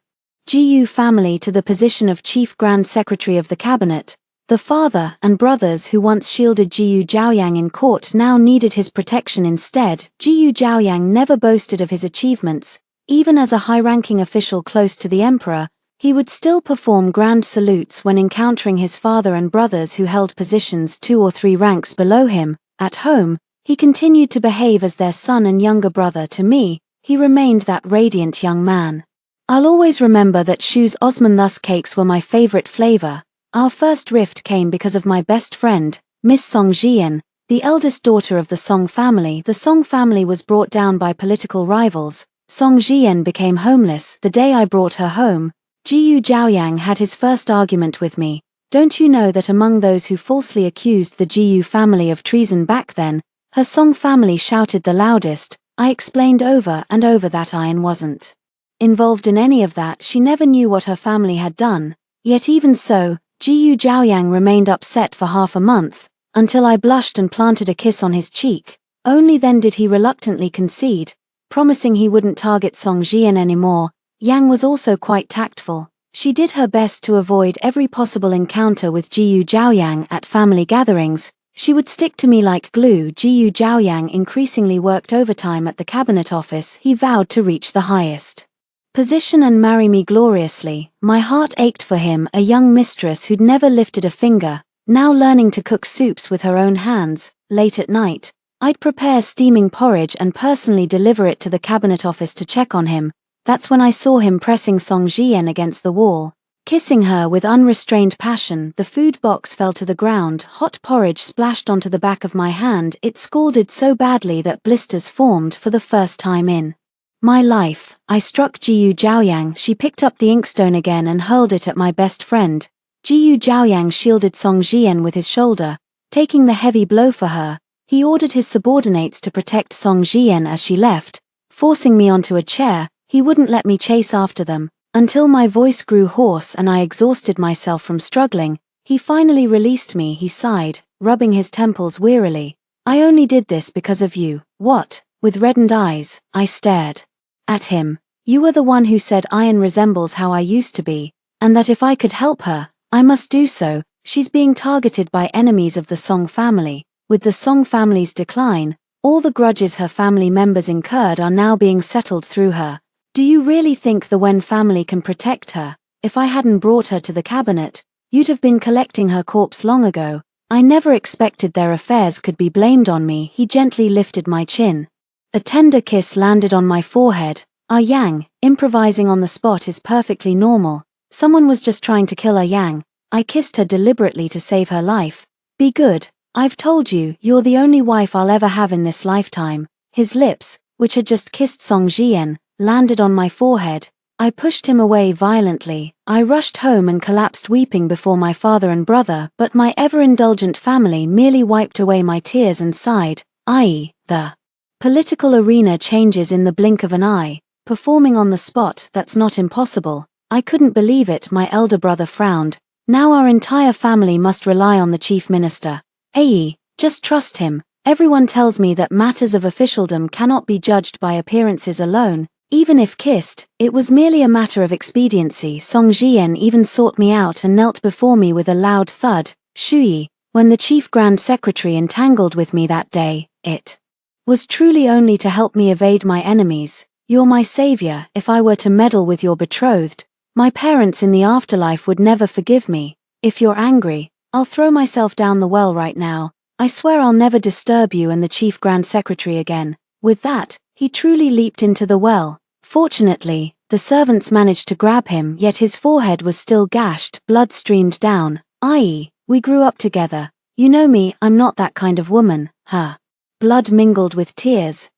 GU family to the position of Chief Grand Secretary of the Cabinet. The father and brothers who once shielded Jiyu Zhaoyang in court now needed his protection instead. Jiyu Zhaoyang never boasted of his achievements. Even as a high-ranking official close to the emperor, he would still perform grand salutes when encountering his father and brothers who held positions 2 or 3 ranks below him. At home, he continued to behave as their son and younger brother. To me, he remained that radiant young man. I'll always remember that Shu's Osman thus cakes were my favorite flavor. Our first rift came because of my best friend, Miss Song Jian, the eldest daughter of the Song family. The Song family was brought down by political rivals. Song Jian became homeless the day I brought her home. Jiyu Zhaoyang had his first argument with me. Don't you know that among those who falsely accused the GU family of treason back then, her Song family shouted the loudest? I explained over and over that I wasn't involved in any of that. She never knew what her family had done. Yet even so, Jiyu Zhaoyang remained upset for half a month, until I blushed and planted a kiss on his cheek. Only then did he reluctantly concede, promising he wouldn't target Song Jian anymore. Yang was also quite tactful. She did her best to avoid every possible encounter with Jiyu Zhaoyang at family gatherings. She would stick to me like glue. Jiyu Zhaoyang increasingly worked overtime at the cabinet office. He vowed to reach the highest position and marry me gloriously. My heart ached for him, a young mistress who'd never lifted a finger, now learning to cook soups with her own hands. Late at night, I'd prepare steaming porridge and personally deliver it to the cabinet office to check on him. That's when I saw him pressing Song Jian against the wall, kissing her with unrestrained passion. The food box fell to the ground. Hot porridge splashed onto the back of my hand. It scalded so badly that blisters formed for the first time in my life. I struck Jiyu Zhaoyang. She picked up the inkstone again and hurled it at my best friend. Jiyu Zhaoyang shielded Song Jian with his shoulder, taking the heavy blow for her. He ordered his subordinates to protect Song Jian as she left, forcing me onto a chair. He wouldn't let me chase after them, until my voice grew hoarse and I exhausted myself from struggling. He finally released me. He sighed, rubbing his temples wearily. I only did this because of you. What? With reddened eyes, I stared at him. You were the one who said Iron resembles how I used to be, and that if I could help her, I must do so. She's being targeted by enemies of the Song family. With the Song family's decline, all the grudges her family members incurred are now being settled through her. Do you really think the Wen family can protect her? If I hadn't brought her to the cabinet, you'd have been collecting her corpse long ago. I never expected their affairs could be blamed on me. He gently lifted my chin. A tender kiss landed on my forehead. Yang, improvising on the spot is perfectly normal. Someone was just trying to kill Yang. I kissed her deliberately to save her life. Be good. I've told you, you're the only wife I'll ever have in this lifetime. His lips, which had just kissed Song Jian, landed on my forehead. I pushed him away violently. I rushed home and collapsed weeping before my father and brother, but my ever-indulgent family merely wiped away my tears and sighed, i.e., the political arena changes in the blink of an eye. Performing on the spot, that's not impossible. I couldn't believe it. My elder brother frowned. Now our entire family must rely on the chief minister. Just trust him. Everyone tells me that matters of officialdom cannot be judged by appearances alone. Even if kissed, it was merely a matter of expediency. Song Jian even sought me out and knelt before me with a loud thud. Shuyi, When the chief grand secretary entangled with me that day, it was truly only to help me evade my enemies. You're my savior. If I were to meddle with your betrothed, my parents in the afterlife would never forgive me. If you're angry, I'll throw myself down the well right now. I swear I'll never disturb you and the chief grand secretary again. With that, he truly leaped into the well. Fortunately, the servants managed to grab him, yet his forehead was still gashed, blood streamed down. I.e., we grew up together. You know me, I'm not that kind of woman, huh? Blood mingled with tears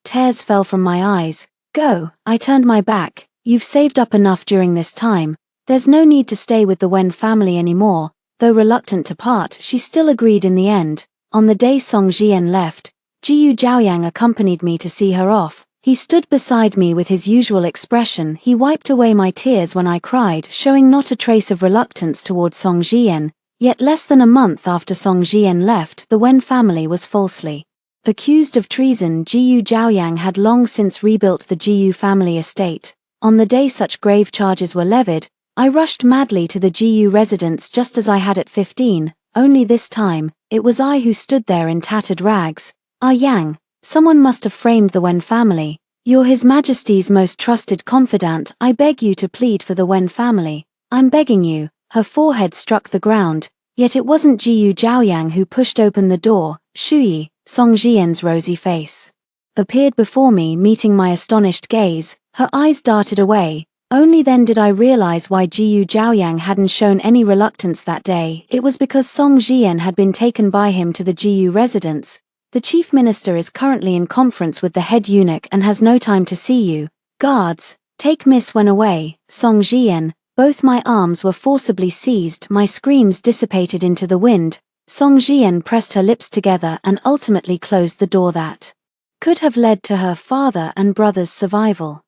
fell from my eyes. Go, I turned my back. You've saved up enough during this time. There's no need to stay with the Wen family anymore. Though reluctant to part, she still agreed in the end. On the day Song Jian left, Jiyu Zhaoyang accompanied me to see her off. He stood beside me with his usual expression. He wiped away my tears when I cried, showing not a trace of reluctance toward Song Jian. Yet less than a month after Song Jian left, the Wen family was falsely accused of treason. Jiyu Zhaoyang had long since rebuilt the Jiyu family estate. On the day such grave charges were levied, I rushed madly to the Jiyu residence just as I had at 15, only this time, it was I who stood there in tattered rags. Ah Yang, someone must have framed the Wen family. You're His Majesty's most trusted confidant. I beg you to plead for the Wen family. I'm begging you. Her forehead struck the ground, yet it wasn't Jiyu Zhaoyang who pushed open the door. Shuyi, Song Jian's rosy face, appeared before me, meeting my astonished gaze. Her eyes darted away. Only then did I realize why Jiyu Zhaoyang hadn't shown any reluctance that day. It was because Song Jian had been taken by him to the Jiyu residence. The chief minister is currently in conference with the head eunuch and has no time to see you. Guards, take Miss Wen away. Song Jian. Both my arms were forcibly seized. My screams dissipated into the wind. Song Jian pressed her lips together and ultimately closed the door that could have led to her father and brother's survival.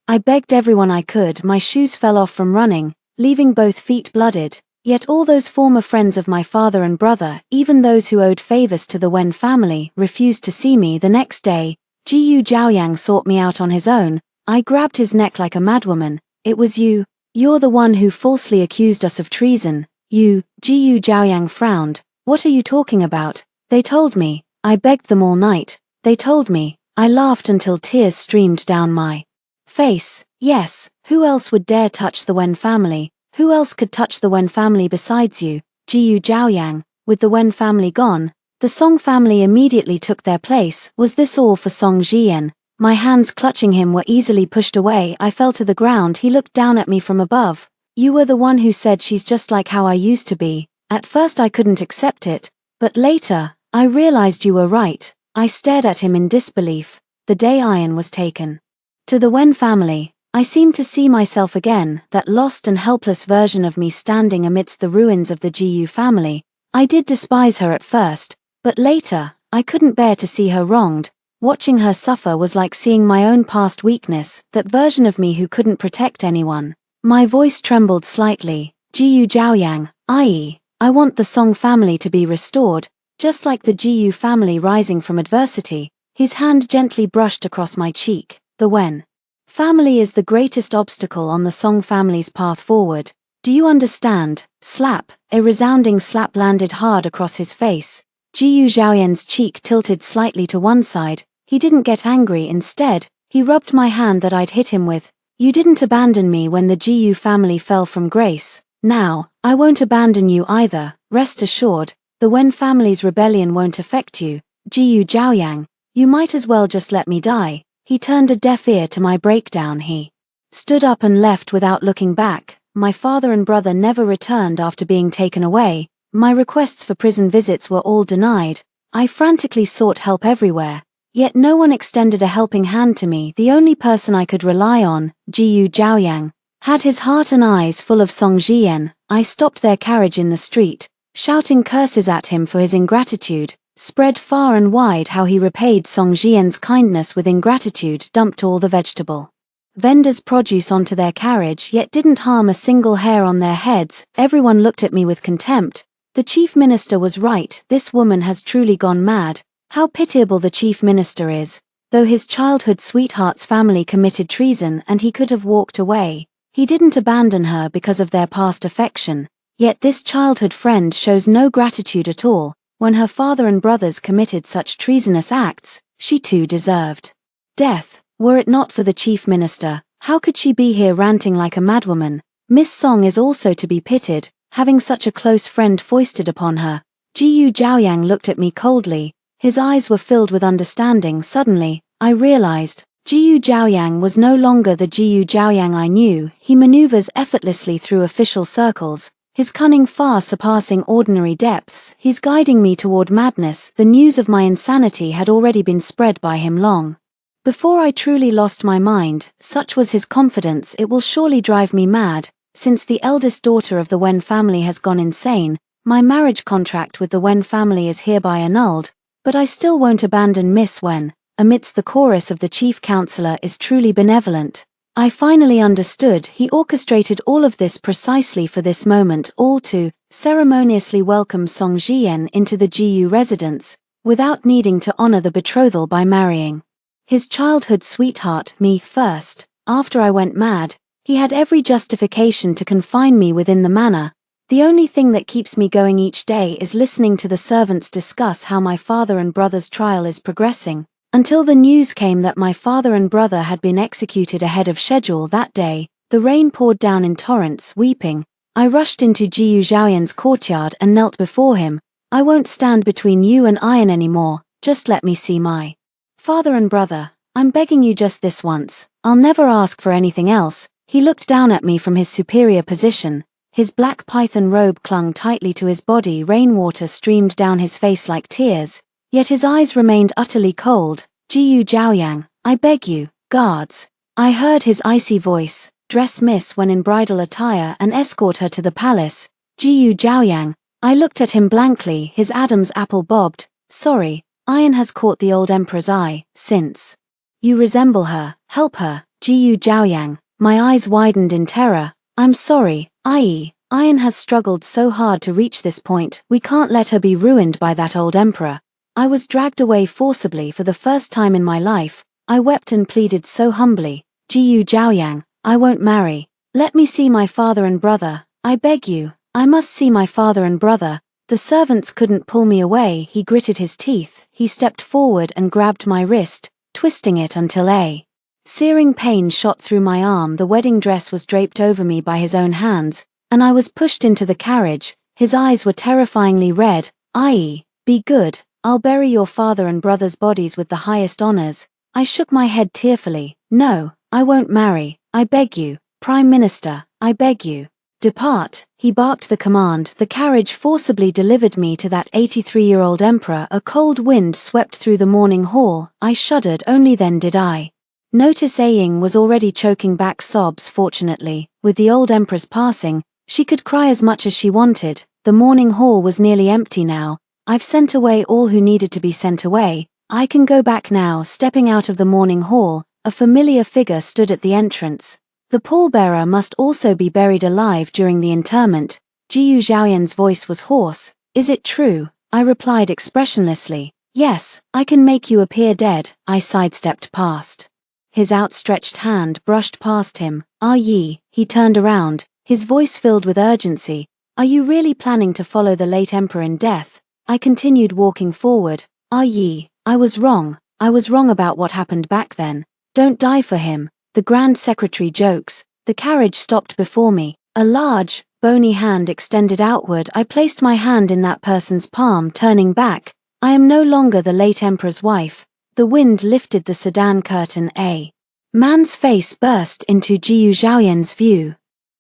I begged everyone I could. My shoes fell off from running, leaving both feet blooded. Yet all those former friends of my father and brother, even those who owed favors to the Wen family, refused to see me. The next day, Jiyu Zhaoyang sought me out on his own. I grabbed his neck like a madwoman. It was you. You're the one who falsely accused us of treason. You. Jiyu Zhaoyang frowned. What are you talking about? They told me. I begged them all night. They told me. I laughed until tears streamed down my face. Yes, who else would dare touch the Wen family? Who else could touch the Wen family besides you, Jiyu Zhaoyang? With the Wen family gone, the Song family immediately took their place. Was this all for Song Jian? My hands clutching him were easily pushed away. I fell to the ground. He looked down at me from above. You were the one who said she's just like how I used to be. At first I couldn't accept it, but later, I realized you were right. I stared at him in disbelief. The day Iron was taken to the Wen family, I seemed to see myself again, that lost and helpless version of me standing amidst the ruins of the Jiyu family. I did despise her at first, but later, I couldn't bear to see her wronged. Watching her suffer was like seeing my own past weakness, that version of me who couldn't protect anyone. My voice trembled slightly. Jiyu Zhaoyang, i.e., I want the Song family to be restored, just like the Jiyu family rising from adversity. His hand gently brushed across my cheek. The Wen family is the greatest obstacle on the Song family's path forward. Do you understand? Slap. A resounding slap landed hard across his face. Jiyu Zhaoyan's cheek tilted slightly to one side. He didn't get angry. Instead, he rubbed my hand that I'd hit him with. You didn't abandon me when the Jiyu family fell from grace. Now, I won't abandon you either. Rest assured, the Wen family's rebellion won't affect you. Jiyu Zhaoyang, you might as well just let me die. He turned a deaf ear to my breakdown. He stood up and left without looking back. My father and brother never returned after being taken away. My requests for prison visits were all denied. I frantically sought help everywhere, yet no one extended a helping hand to me. The only person I could rely on, Jiyu Zhaoyang, had his heart and eyes full of Song Jian. I stopped their carriage in the street, shouting curses at him for his ingratitude, spread far and wide how he repaid Song Jian's kindness with ingratitude, dumped all the vegetable vendors' produce onto their carriage, yet didn't harm a single hair on their heads. Everyone looked at me with contempt. The chief minister was right. This woman has truly gone mad. How pitiable the chief minister is. Though his childhood sweetheart's family committed treason and he could have walked away, he didn't abandon her because of their past affection. Yet this childhood friend shows no gratitude at all. When her father and brothers committed such treasonous acts, she too deserved death. Were it not for the chief minister, how could she be here ranting like a madwoman? Miss Song is also to be pitied, having such a close friend foisted upon her. Jiyu Zhaoyang looked at me coldly. His eyes were filled with understanding. Suddenly, I realized, Jiyu Zhaoyang was no longer the Jiyu Zhaoyang I knew. He maneuvers effortlessly through official circles, his cunning far surpassing ordinary depths. He's guiding me toward madness. The news of my insanity had already been spread by him long before I truly lost my mind. Such was his confidence. It will surely drive me mad. Since the eldest daughter of the Wen family has gone insane, my marriage contract with the Wen family is hereby annulled, but I still won't abandon Miss Wen. Amidst the chorus of the chief counselor is truly benevolent. I finally understood. He orchestrated all of this precisely for this moment, all to ceremoniously welcome Song Jian into the Jiyu residence, without needing to honor the betrothal by marrying his childhood sweetheart, me, first. After I went mad, he had every justification to confine me within the manor. The only thing that keeps me going each day is listening to the servants discuss how my father and brother's trial is progressing. Until the news came that my father and brother had been executed ahead of schedule that day, the rain poured down in torrents. Weeping, I rushed into Jiyu Zhaoyan's courtyard and knelt before him. I won't stand between you and iron anymore. Just let me see my father and brother. I'm begging you just this once. I'll never ask for anything else. He looked down at me from his superior position. His black python robe clung tightly to his body. Rainwater streamed down his face like tears, yet his eyes remained utterly cold. Jiyu Zhaoyang, I beg you, guards. I heard his icy voice. Dress Miss Wen in bridal attire and escort her to the palace. Jiyu Zhaoyang. I looked at him blankly. His Adam's apple bobbed. Sorry, iron has caught the old emperor's eye. Since you resemble her, help her. Jiyu Zhaoyang. My eyes widened in terror. I'm sorry, Iron has struggled so hard to reach this point. We can't let her be ruined by that old emperor. I was dragged away forcibly for the first time in my life. I wept and pleaded so humbly. Jiyu Zhaoyang, I won't marry. Let me see my father and brother. I beg you. I must see my father and brother. The servants couldn't pull me away. He gritted his teeth. He stepped forward and grabbed my wrist, twisting it until a searing pain shot through my arm. The wedding dress was draped over me by his own hands, and I was pushed into the carriage. His eyes were terrifyingly red. Be good. I'll bury your father and brother's bodies with the highest honors. I shook my head tearfully. No, I won't marry. I beg you. Prime Minister, I beg you. Depart. He barked the command. The carriage forcibly delivered me to that 83-year-old emperor. A cold wind swept through the morning hall. I shuddered. Only then did I notice Aying was already choking back sobs. Fortunately, with the old emperor's passing, she could cry as much as she wanted. The morning hall was nearly empty now. I've sent away all who needed to be sent away. I can go back now. Stepping out of the morning hall, a familiar figure stood at the entrance. The pallbearer must also be buried alive during the interment. Jiyu Zhaoyan's voice was hoarse. Is it true? I replied expressionlessly. Yes, I can make you appear dead. I sidestepped past. His outstretched hand brushed past him. Are ye? He turned around, his voice filled with urgency. Are you really planning to follow the late emperor in death? I continued walking forward. Are ye? I was wrong. I was wrong about what happened back then. Don't die for him. The Grand Secretary jokes. The carriage stopped before me. A large, bony hand extended outward. I placed my hand in that person's palm, turning back. I am no longer the late emperor's wife. The wind lifted the sedan curtain. A man's face burst into Jiyu Zhaoyan's view.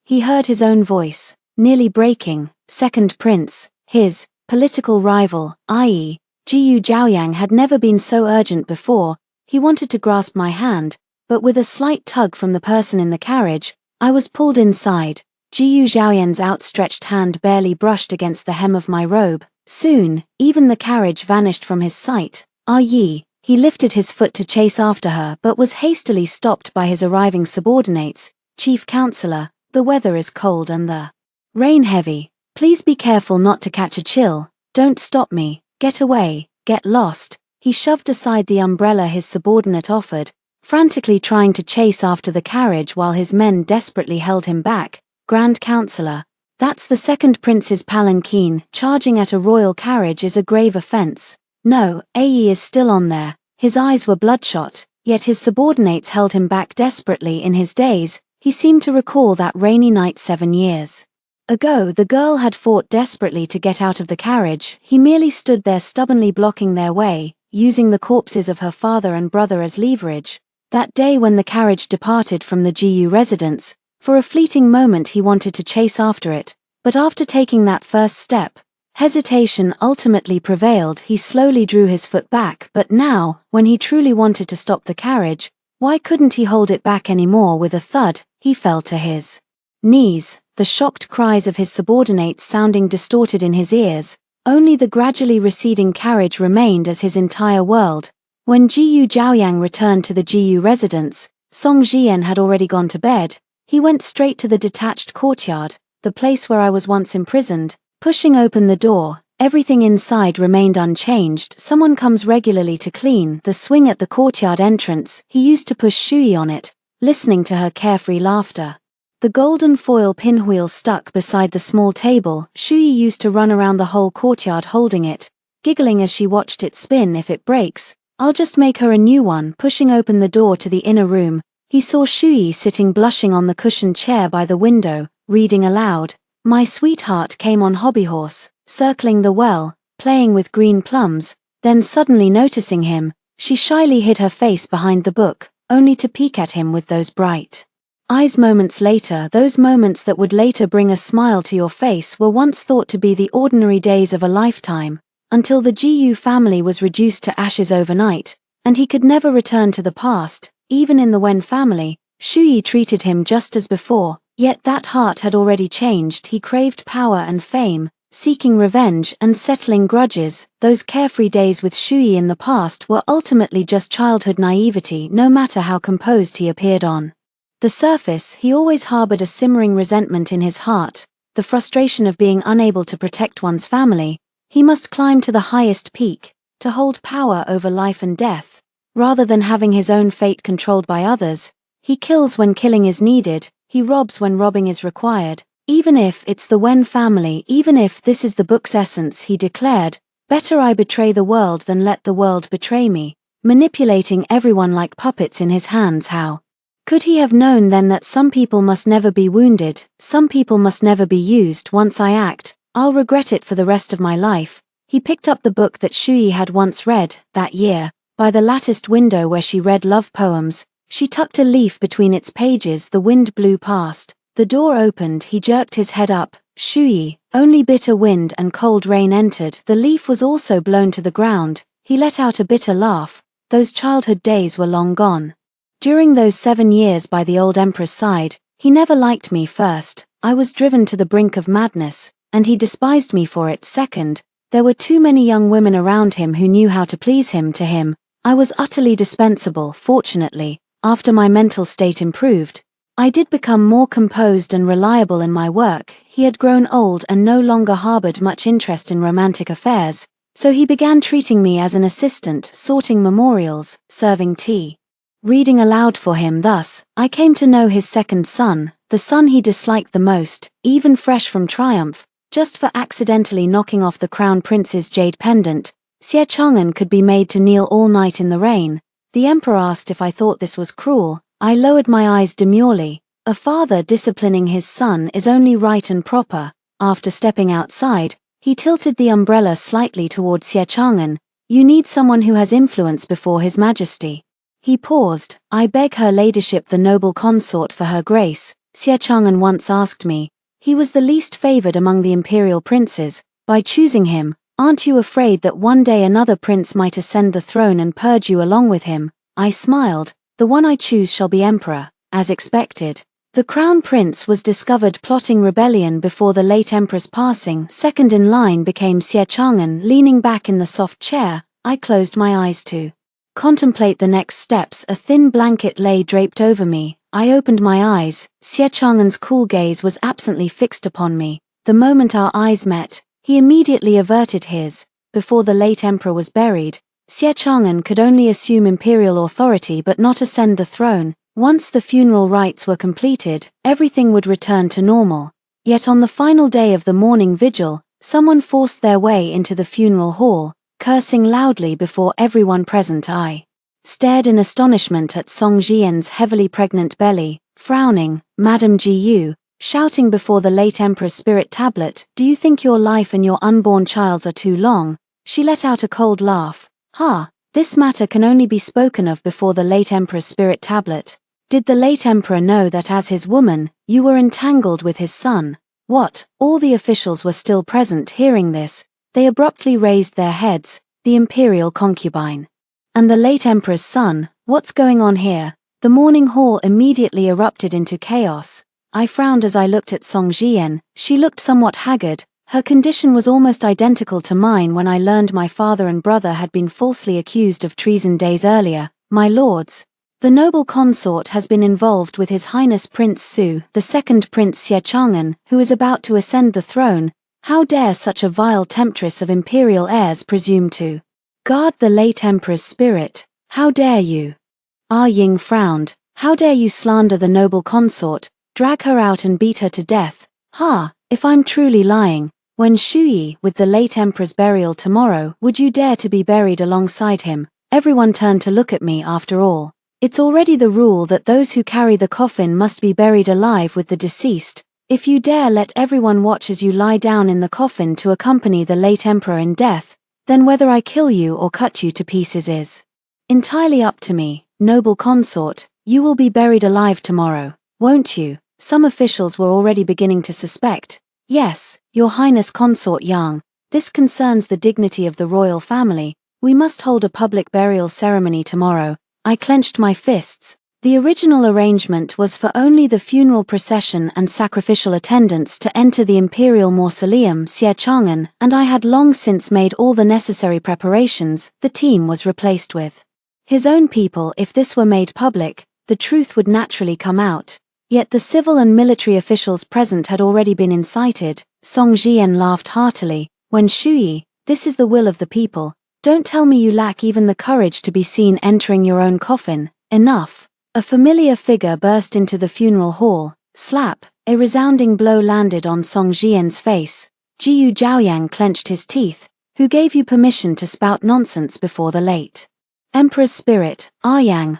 He heard his own voice, nearly breaking. Second Prince, his political rival, i.e., Jiyu Zhaoyang had never been so urgent before. He wanted to grasp my hand, but with a slight tug from the person in the carriage, I was pulled inside. Jiyu Zhaoyan's outstretched hand barely brushed against the hem of my robe. Soon, even the carriage vanished from his sight. Are ye? He lifted his foot to chase after her but was hastily stopped by his arriving subordinates. Chief Counselor, the weather is cold and the rain heavy. Please be careful not to catch a chill. Don't stop me. Get away. Get lost. He shoved aside the umbrella his subordinate offered, frantically trying to chase after the carriage while his men desperately held him back. Grand Counselor, That's the second prince's palanquin. Charging at a royal carriage is a grave offense. No, Ae is still on there. His eyes were bloodshot, yet his subordinates held him back desperately. In his days, he seemed to recall that rainy night 7 years ago. The girl had fought desperately to get out of the carriage. He merely stood there stubbornly blocking their way, using the corpses of her father and brother as leverage. That day when the carriage departed from the GU residence, for a fleeting moment he wanted to chase after it, but after taking that first step, hesitation ultimately prevailed. He slowly drew his foot back, but now, when he truly wanted to stop the carriage, why couldn't he hold it back anymore? With a thud, he fell to his knees, the shocked cries of his subordinates sounding distorted in his ears. Only the gradually receding carriage remained as his entire world. When Jiyu Zhaoyang returned to the GU residence, Song Jian had already gone to bed. He went straight to the detached courtyard, the place where I was once imprisoned. Pushing open the door, everything inside remained unchanged. Someone comes regularly to clean the swing at the courtyard entrance. He used to push Shui on it, listening to her carefree laughter. The golden foil pinwheel stuck beside the small table. Shui used to run around the whole courtyard holding it, giggling as she watched it spin. If it breaks, I'll just make her a new one. Pushing open the door to the inner room, he saw Shui sitting blushing on the cushioned chair by the window, reading aloud. My sweetheart came on hobbyhorse, circling the well, playing with green plums. Then suddenly noticing him, she shyly hid her face behind the book, only to peek at him with those bright eyes. Moments later, those moments that would later bring a smile to your face were once thought to be the ordinary days of a lifetime, until the GU family was reduced to ashes overnight, and he could never return to the past. Even in the Wen family, Shui treated him just as before, yet that heart had already changed. He craved power and fame, seeking revenge and settling grudges. Those carefree days with Shui in the past were ultimately just childhood naivety. No matter how composed he appeared on the surface, he always harbored a simmering resentment in his heart, the frustration of being unable to protect one's family. He must climb to the highest peak, to hold power over life and death, rather than having his own fate controlled by others. He kills when killing is needed, he robs when robbing is required. Even if it's the Wen family, even if this is the book's essence, he declared, better I betray the world than let the world betray me, manipulating everyone like puppets in his hands. How could he have known then that some people must never be wounded, some people must never be used? Once I act, I'll regret it for the rest of my life. He picked up the book that Shui had once read, that year, by the latticed window where she read love poems. She tucked a leaf between its pages. The wind blew past. The door opened. He jerked his head up. Shui, only bitter wind and cold rain entered. The leaf was also blown to the ground. He let out a bitter laugh. Those childhood days were long gone. During those 7 years by the old emperor's side, he never liked me. First, I was driven to the brink of madness, and he despised me for it. Second, there were too many young women around him who knew how to please him. To him, I was utterly dispensable. Fortunately, after my mental state improved, I did become more composed and reliable in my work. He had grown old and no longer harbored much interest in romantic affairs, so he began treating me as an assistant, sorting memorials, serving tea, reading aloud for him. Thus, I came to know his second son, the son he disliked the most, even fresh from triumph, just for accidentally knocking off the crown prince's jade pendant. Xie Chang'an could be made to kneel all night in the rain. The emperor asked if I thought this was cruel. I lowered my eyes demurely. A father disciplining his son is only right and proper. After stepping outside, he tilted the umbrella slightly toward Xie Chang'an. You need someone who has influence before His Majesty. He paused. I beg her ladyship, the noble consort, for her grace, Xie Chang'an once asked me. He was the least favored among the imperial princes. By choosing him, aren't you afraid that one day another prince might ascend the throne and purge you along with him? I smiled. The one I choose shall be emperor, as expected. The crown prince was discovered plotting rebellion before the late emperor's passing. Second in line became Xie Chang'an. Leaning back in the soft chair, I closed my eyes to contemplate the next steps. A thin blanket lay draped over me. I opened my eyes. Xie Chang'an's cool gaze was absently fixed upon me. The moment our eyes met, he immediately averted his. Before the late emperor was buried, Xie Chang'an could only assume imperial authority but not ascend the throne. Once the funeral rites were completed, everything would return to normal. Yet on the final day of the morning vigil, someone forced their way into the funeral hall, cursing loudly before everyone present. I stared in astonishment at Song Jian's heavily pregnant belly, frowning. Madam Gu, shouting before the late Emperor's spirit tablet, "Do you think your life and your unborn child's are too long?" She let out a cold laugh. "Ha, this matter can only be spoken of before the late Emperor's spirit tablet. Did the late Emperor know that as his woman, you were entangled with his son?" What? All the officials were still present. Hearing this, they abruptly raised their heads. The imperial concubine. And the late Emperor's son, what's going on here? The morning hall immediately erupted into chaos. I frowned as I looked at Song Jian. She looked somewhat haggard. Her condition was almost identical to mine when I learned my father and brother had been falsely accused of treason days earlier. "My lords, the noble consort has been involved with His Highness Prince Su, the second Prince Xie Chang'an, who is about to ascend the throne. How dare such a vile temptress of imperial heirs presume to guard the late Emperor's spirit? How dare you?" Ah Ying frowned. "How dare you slander the noble consort, drag her out and beat her to death? Ha, if I'm truly lying, when Shuyi with the late Emperor's burial tomorrow, would you dare to be buried alongside him?" Everyone turned to look at me. After all, it's already the rule that those who carry the coffin must be buried alive with the deceased. If you dare let everyone watch as you lie down in the coffin to accompany the late Emperor in death, then whether I kill you or cut you to pieces is entirely up to me. Noble consort, you will be buried alive tomorrow, won't you? Some officials were already beginning to suspect. "Yes, Your Highness Consort Yang, this concerns the dignity of the royal family. We must hold a public burial ceremony tomorrow." I clenched my fists. The original arrangement was for only the funeral procession and sacrificial attendants to enter the imperial mausoleum Xie Chang'an, and I had long since made all the necessary preparations. The team was replaced with his own people. If this were made public, the truth would naturally come out. Yet the civil and military officials present had already been incited. Song Jian laughed heartily. "When Shuyi, this is the will of the people. Don't tell me you lack even the courage to be seen entering your own coffin." Enough. A familiar figure burst into the funeral hall. Slap. A resounding blow landed on Song Jian's face. Jiyu Zhaoyang clenched his teeth. "Who gave you permission to spout nonsense before the late Emperor's spirit?" Yang.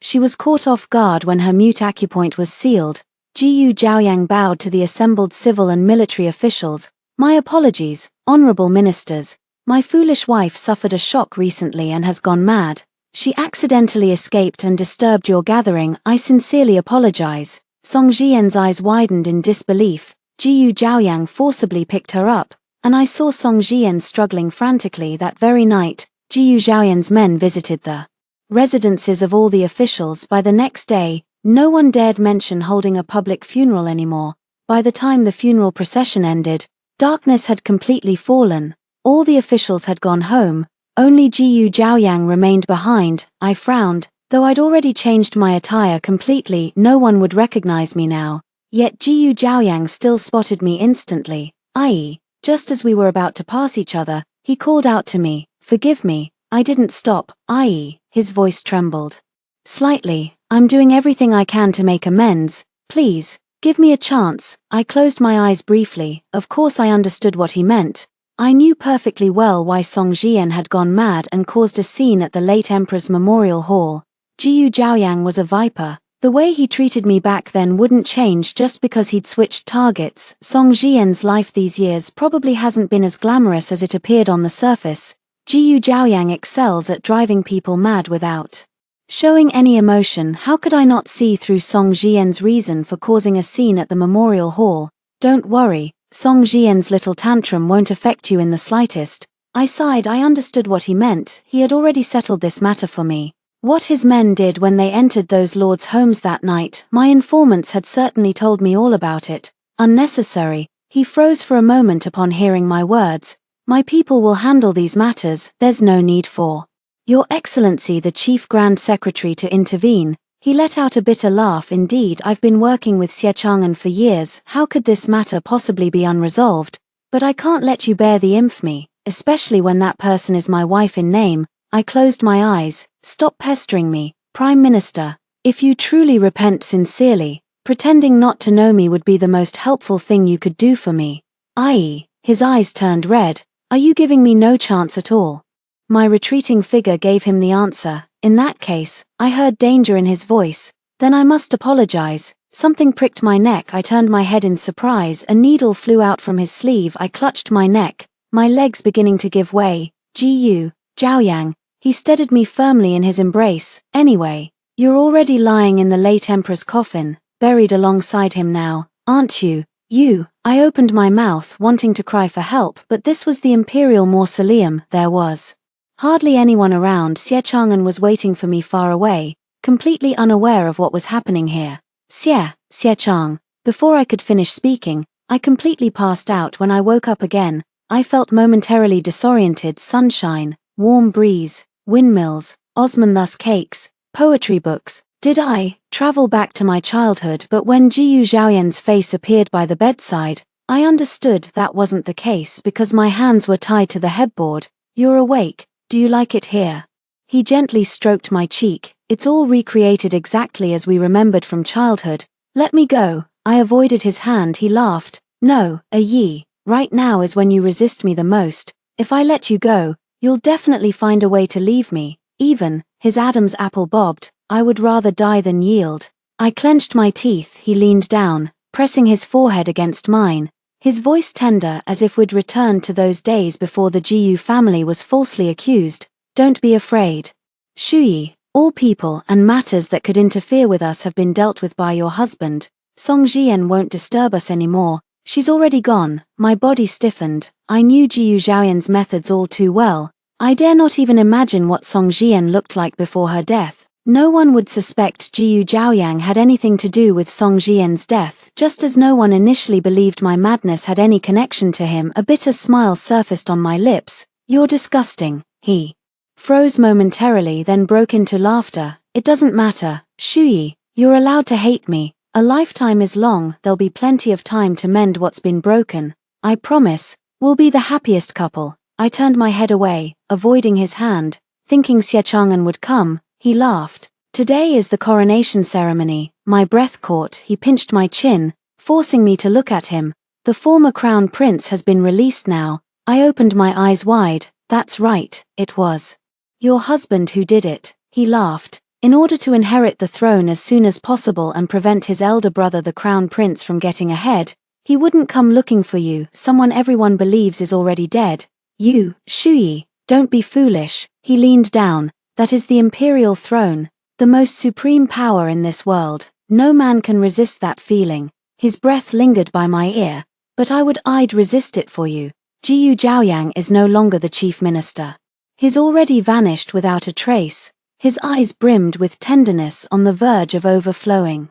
She was caught off guard when her mute acupoint was sealed. Jiyu Zhaoyang bowed to the assembled civil and military officials. "My apologies, honorable ministers. My foolish wife suffered a shock recently and has gone mad. She accidentally escaped and disturbed your gathering. I sincerely apologize." Song Jian's eyes widened in disbelief. Jiyu Zhaoyang forcibly picked her up, and I saw Song Jian struggling frantically. That very night, Jiyu Zhaoyan's men visited the residences of all the officials. By the next day, no one dared mention holding a public funeral anymore. By the time the funeral procession ended, darkness had completely fallen. All the officials had gone home. Only Jiyu Zhaoyang remained behind. I frowned. Though I'd already changed my attire completely, no one would recognize me now. Yet Jiyu Zhaoyang still spotted me instantly. I.e., just as we were about to pass each other, he called out to me, "Forgive me, I didn't stop." I.e., his voice trembled slightly. "I'm doing everything I can to make amends. Please, give me a chance." I closed my eyes briefly. Of course I understood what he meant. I knew perfectly well why Song Jian had gone mad and caused a scene at the late Emperor's memorial hall. Jiyu Zhaoyang was a viper. The way he treated me back then wouldn't change just because he'd switched targets. Song Jian's life these years probably hasn't been as glamorous as it appeared on the surface. Jiyu Zhaoyang excels at driving people mad without showing any emotion. How could I not see through Song Jian's reason for causing a scene at the memorial hall? "Don't worry, Song Jian's little tantrum won't affect you in the slightest." I sighed. I understood what he meant. He had already settled this matter for me. What his men did when they entered those lords' homes that night, my informants had certainly told me all about it. Unnecessary. He froze for a moment upon hearing my words. "My people will handle these matters. There's no need for Your Excellency the Chief Grand Secretary to intervene." He let out a bitter laugh. "Indeed, I've been working with Xie Chang'an for years. How could this matter possibly be unresolved? But I can't let you bear the infamy, especially when that person is my wife in name." I closed my eyes. "Stop pestering me, Prime Minister. If you truly repent sincerely, Pretending not to know me would be the most helpful thing you could do for me. I.e., his eyes turned red. Are you giving me no chance at all? My retreating figure gave him the answer. In that case, I heard danger in his voice. Then I must apologize. Something pricked my neck. I turned my head in surprise. A needle flew out from his sleeve. I clutched my neck, my legs beginning to give way. Jiyu, Zhaoyang. He steadied me firmly in his embrace. Anyway, you're already lying in the late Emperor's coffin, buried alongside him now, aren't you? You. I opened my mouth, wanting to cry for help, but this was the Imperial Mausoleum. There was hardly anyone around. Xie Chang'an was waiting for me far away, completely unaware of what was happening here. Xie Chang. Before I could finish speaking, I completely passed out. When I woke up again, I felt momentarily disoriented. Sunshine, warm breeze, windmills, Osmanthus cakes, poetry books. Did I travel back to my childhood? But when Jiyu Zhaoyan's face appeared by the bedside, I understood that wasn't the case because my hands were tied to the headboard. You're awake. Do you like it here? He gently stroked my cheek. It's all recreated exactly as we remembered from childhood. Let me go. I avoided his hand. He laughed. No, Yi. Right now is when you resist me the most. If I let you go, you'll definitely find a way to leave me. Even, his Adam's apple bobbed. I would rather die than yield. I clenched my teeth. He leaned down, pressing his forehead against mine, his voice tender as if we'd returned to those days before the Jiyu family was falsely accused. Don't be afraid. Shuyi, all people and matters that could interfere with us have been dealt with by your husband. Song Jian won't disturb us anymore. She's already gone. My body stiffened. I knew Jiyu Zhaoyan's methods all too well. I dare not even imagine what Song Jian looked like before her death. No one would suspect Jiyu Zhaoyang had anything to do with Song Jian's death, just as no one initially believed my madness had any connection to him. A bitter smile surfaced on my lips. You're disgusting. He froze momentarily, then broke into laughter. It doesn't matter, Shuyi, you're allowed to hate me. A lifetime is long. There'll be plenty of time to mend what's been broken. I promise, we'll be the happiest couple. I turned my head away, avoiding his hand, thinking Xie Chang'an would come. He laughed. Today is the coronation ceremony. My breath caught. He pinched my chin, forcing me to look at him. The former crown prince has been released now. I opened my eyes wide. That's right, it was your husband who did it. He laughed. In order to inherit the throne as soon as possible and prevent his elder brother the crown prince from getting ahead, he wouldn't come looking for you, someone everyone believes is already dead. You, Shuyi, don't be foolish. He leaned down. That is the imperial throne, the most supreme power in this world. No man can resist that feeling. His breath lingered by my ear. But I'd resist it for you. Jiyu Zhaoyang is no longer the chief minister. He's already vanished without a trace. His eyes brimmed with tenderness on the verge of overflowing.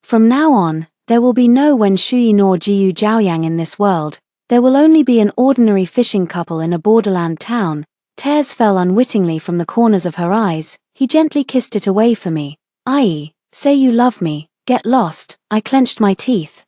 From now on, there will be no Wen Shuyi nor Jiyu Zhaoyang in this world. There will only be an ordinary fishing couple in a borderland town. Tears fell unwittingly from the corners of her eyes. He gently kissed it away for me. Say you love me. Get lost. I clenched my teeth.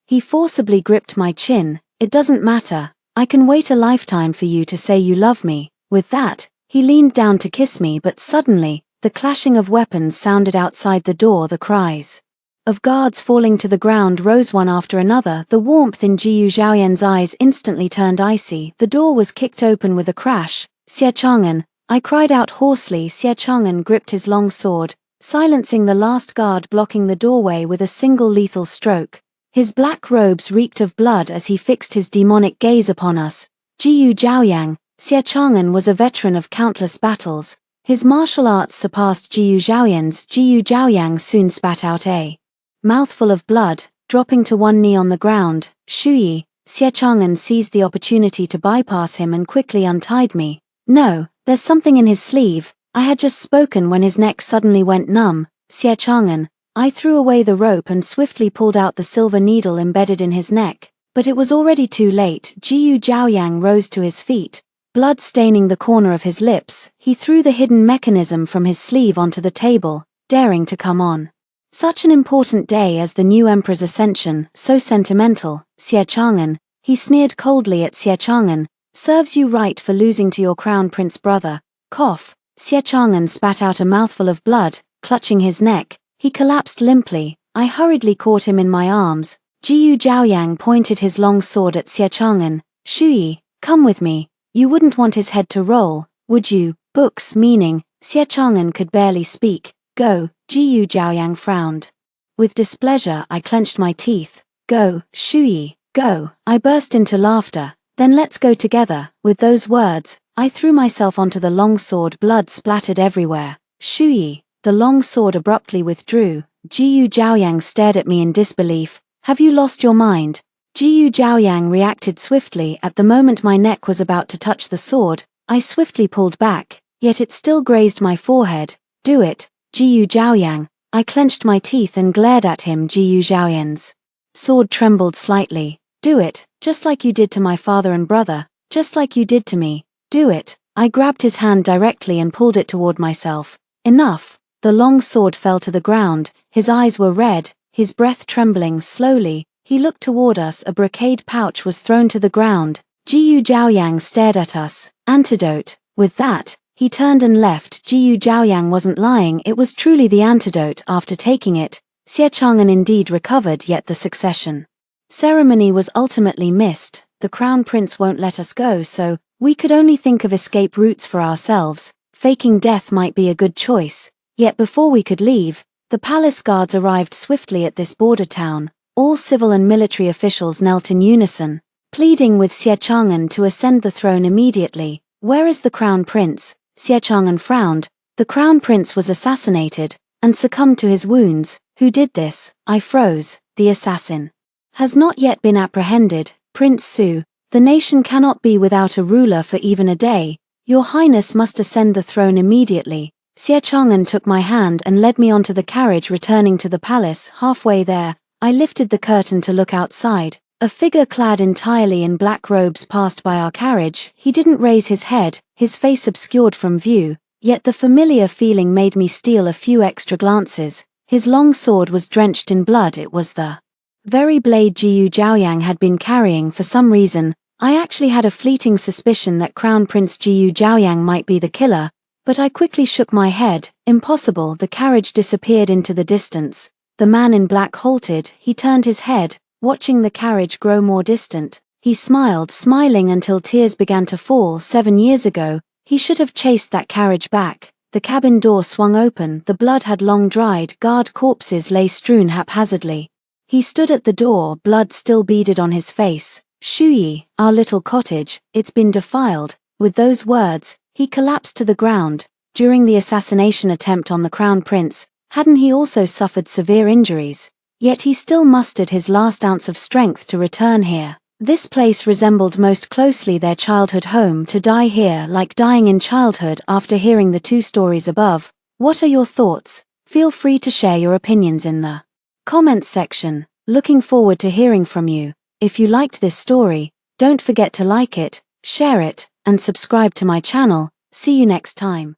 He forcibly gripped my chin. It doesn't matter. I can wait a lifetime for you to say you love me. With that, he leaned down to kiss me, but suddenly, the clashing of weapons sounded outside the door. The cries of guards falling to the ground rose one after another. The warmth in Jiyu Zhaoyan's eyes instantly turned icy. The door was kicked open with a crash. Xie Chang'an, I cried out hoarsely. Xie Chang'an gripped his long sword, silencing the last guard blocking the doorway with a single lethal stroke. His black robes reeked of blood as he fixed his demonic gaze upon us. Jiyu Zhaoyang, Xie Chang'an was a veteran of countless battles. His martial arts surpassed Jiyu Zhaoyan's. Jiyu Zhaoyang soon spat out a mouthful of blood, dropping to one knee on the ground. Shuyi, Xie Chang'an seized the opportunity to bypass him and quickly untied me. No, there's something in his sleeve. I had just spoken when his neck suddenly went numb. Xie Chang'an. I threw away the rope and swiftly pulled out the silver needle embedded in his neck. But it was already too late. Jiyu Zhaoyang rose to his feet, blood staining the corner of his lips. He threw the hidden mechanism from his sleeve onto the table, daring to come on. Such an important day as the new emperor's ascension, so sentimental. Xie Chang'an. He sneered coldly at Xie Chang'an. Serves you right for losing to your crown prince brother. Cough. Xie Chang'an spat out a mouthful of blood, clutching his neck. He collapsed limply, I hurriedly caught him in my arms. Jiyu Zhaoyang pointed his long sword at Xie Chang'an. Shuyi, come with me. You wouldn't want his head to roll, would you? Books, meaning. Xie Chang'an could barely speak. Go, Jiyu Zhaoyang frowned. With displeasure I clenched my teeth. Go, Shuyi, go. I burst into laughter. Then let's go together. With those words, I threw myself onto the long sword. Blood splattered everywhere. Shuyi. The long sword abruptly withdrew. Jiyu Zhaoyang stared at me in disbelief. Have you lost your mind? Jiyu Zhaoyang reacted swiftly. At the moment my neck was about to touch the sword, I swiftly pulled back, yet it still grazed my forehead. Do it, Jiyu Zhaoyang. I clenched my teeth and glared at him. Jiyu Zhaoyang's sword trembled slightly. Do it, just like you did to my father and brother, just like you did to me. Do it. I grabbed his hand directly and pulled it toward myself. Enough. The long sword fell to the ground. His eyes were red, his breath trembling. Slowly, he looked toward us. A brocade pouch was thrown to the ground. Jiyu Zhaoyang stared at us. Antidote. With that, he turned and left. Jiyu Zhaoyang wasn't lying. It was truly the antidote. After taking it, Xie Chang'an indeed recovered, yet the succession ceremony was ultimately missed. The crown prince won't let us go, so we could only think of escape routes for ourselves. Faking death might be a good choice. Yet before we could leave, the palace guards arrived swiftly at this border town. All civil and military officials knelt in unison, pleading with Xie Chang'an to ascend the throne immediately. Where is the crown prince? Xie Chang'an frowned. The crown prince was assassinated and succumbed to his wounds. Who did this? I froze. The assassin has not yet been apprehended. Prince Su, the nation cannot be without a ruler for even a day. Your Highness must ascend the throne immediately. Xie Chang'an took my hand and led me onto the carriage returning to the palace. Halfway there, I lifted the curtain to look outside. A figure clad entirely in black robes passed by our carriage. He didn't raise his head, his face obscured from view, yet the familiar feeling made me steal a few extra glances. His long sword was drenched in blood. It was the very blade Jiyu Zhaoyang had been carrying. For some reason, I actually had a fleeting suspicion that Crown Prince Jiyu Zhaoyang might be the killer, but I quickly shook my head. Impossible. The carriage disappeared into the distance. The man in black halted. He turned his head, watching the carriage grow more distant. He smiled, smiling until tears began to fall. 7 years ago, he should have chased that carriage back. The cabin door swung open. The blood had long dried. Guard corpses lay strewn haphazardly. He stood at the door, blood still beaded on his face. Shuyi, our little cottage, it's been defiled. With those words, he collapsed to the ground. During the assassination attempt on the crown prince, hadn't he also suffered severe injuries? Yet he still mustered his last ounce of strength to return here. This place resembled most closely their childhood home. To die here, like dying in childhood. After hearing the 2 stories above, what are your thoughts? Feel free to share your opinions in the comments section. Looking forward to hearing from you. If you liked this story, don't forget to like it, share it, and subscribe to my channel. See you next time.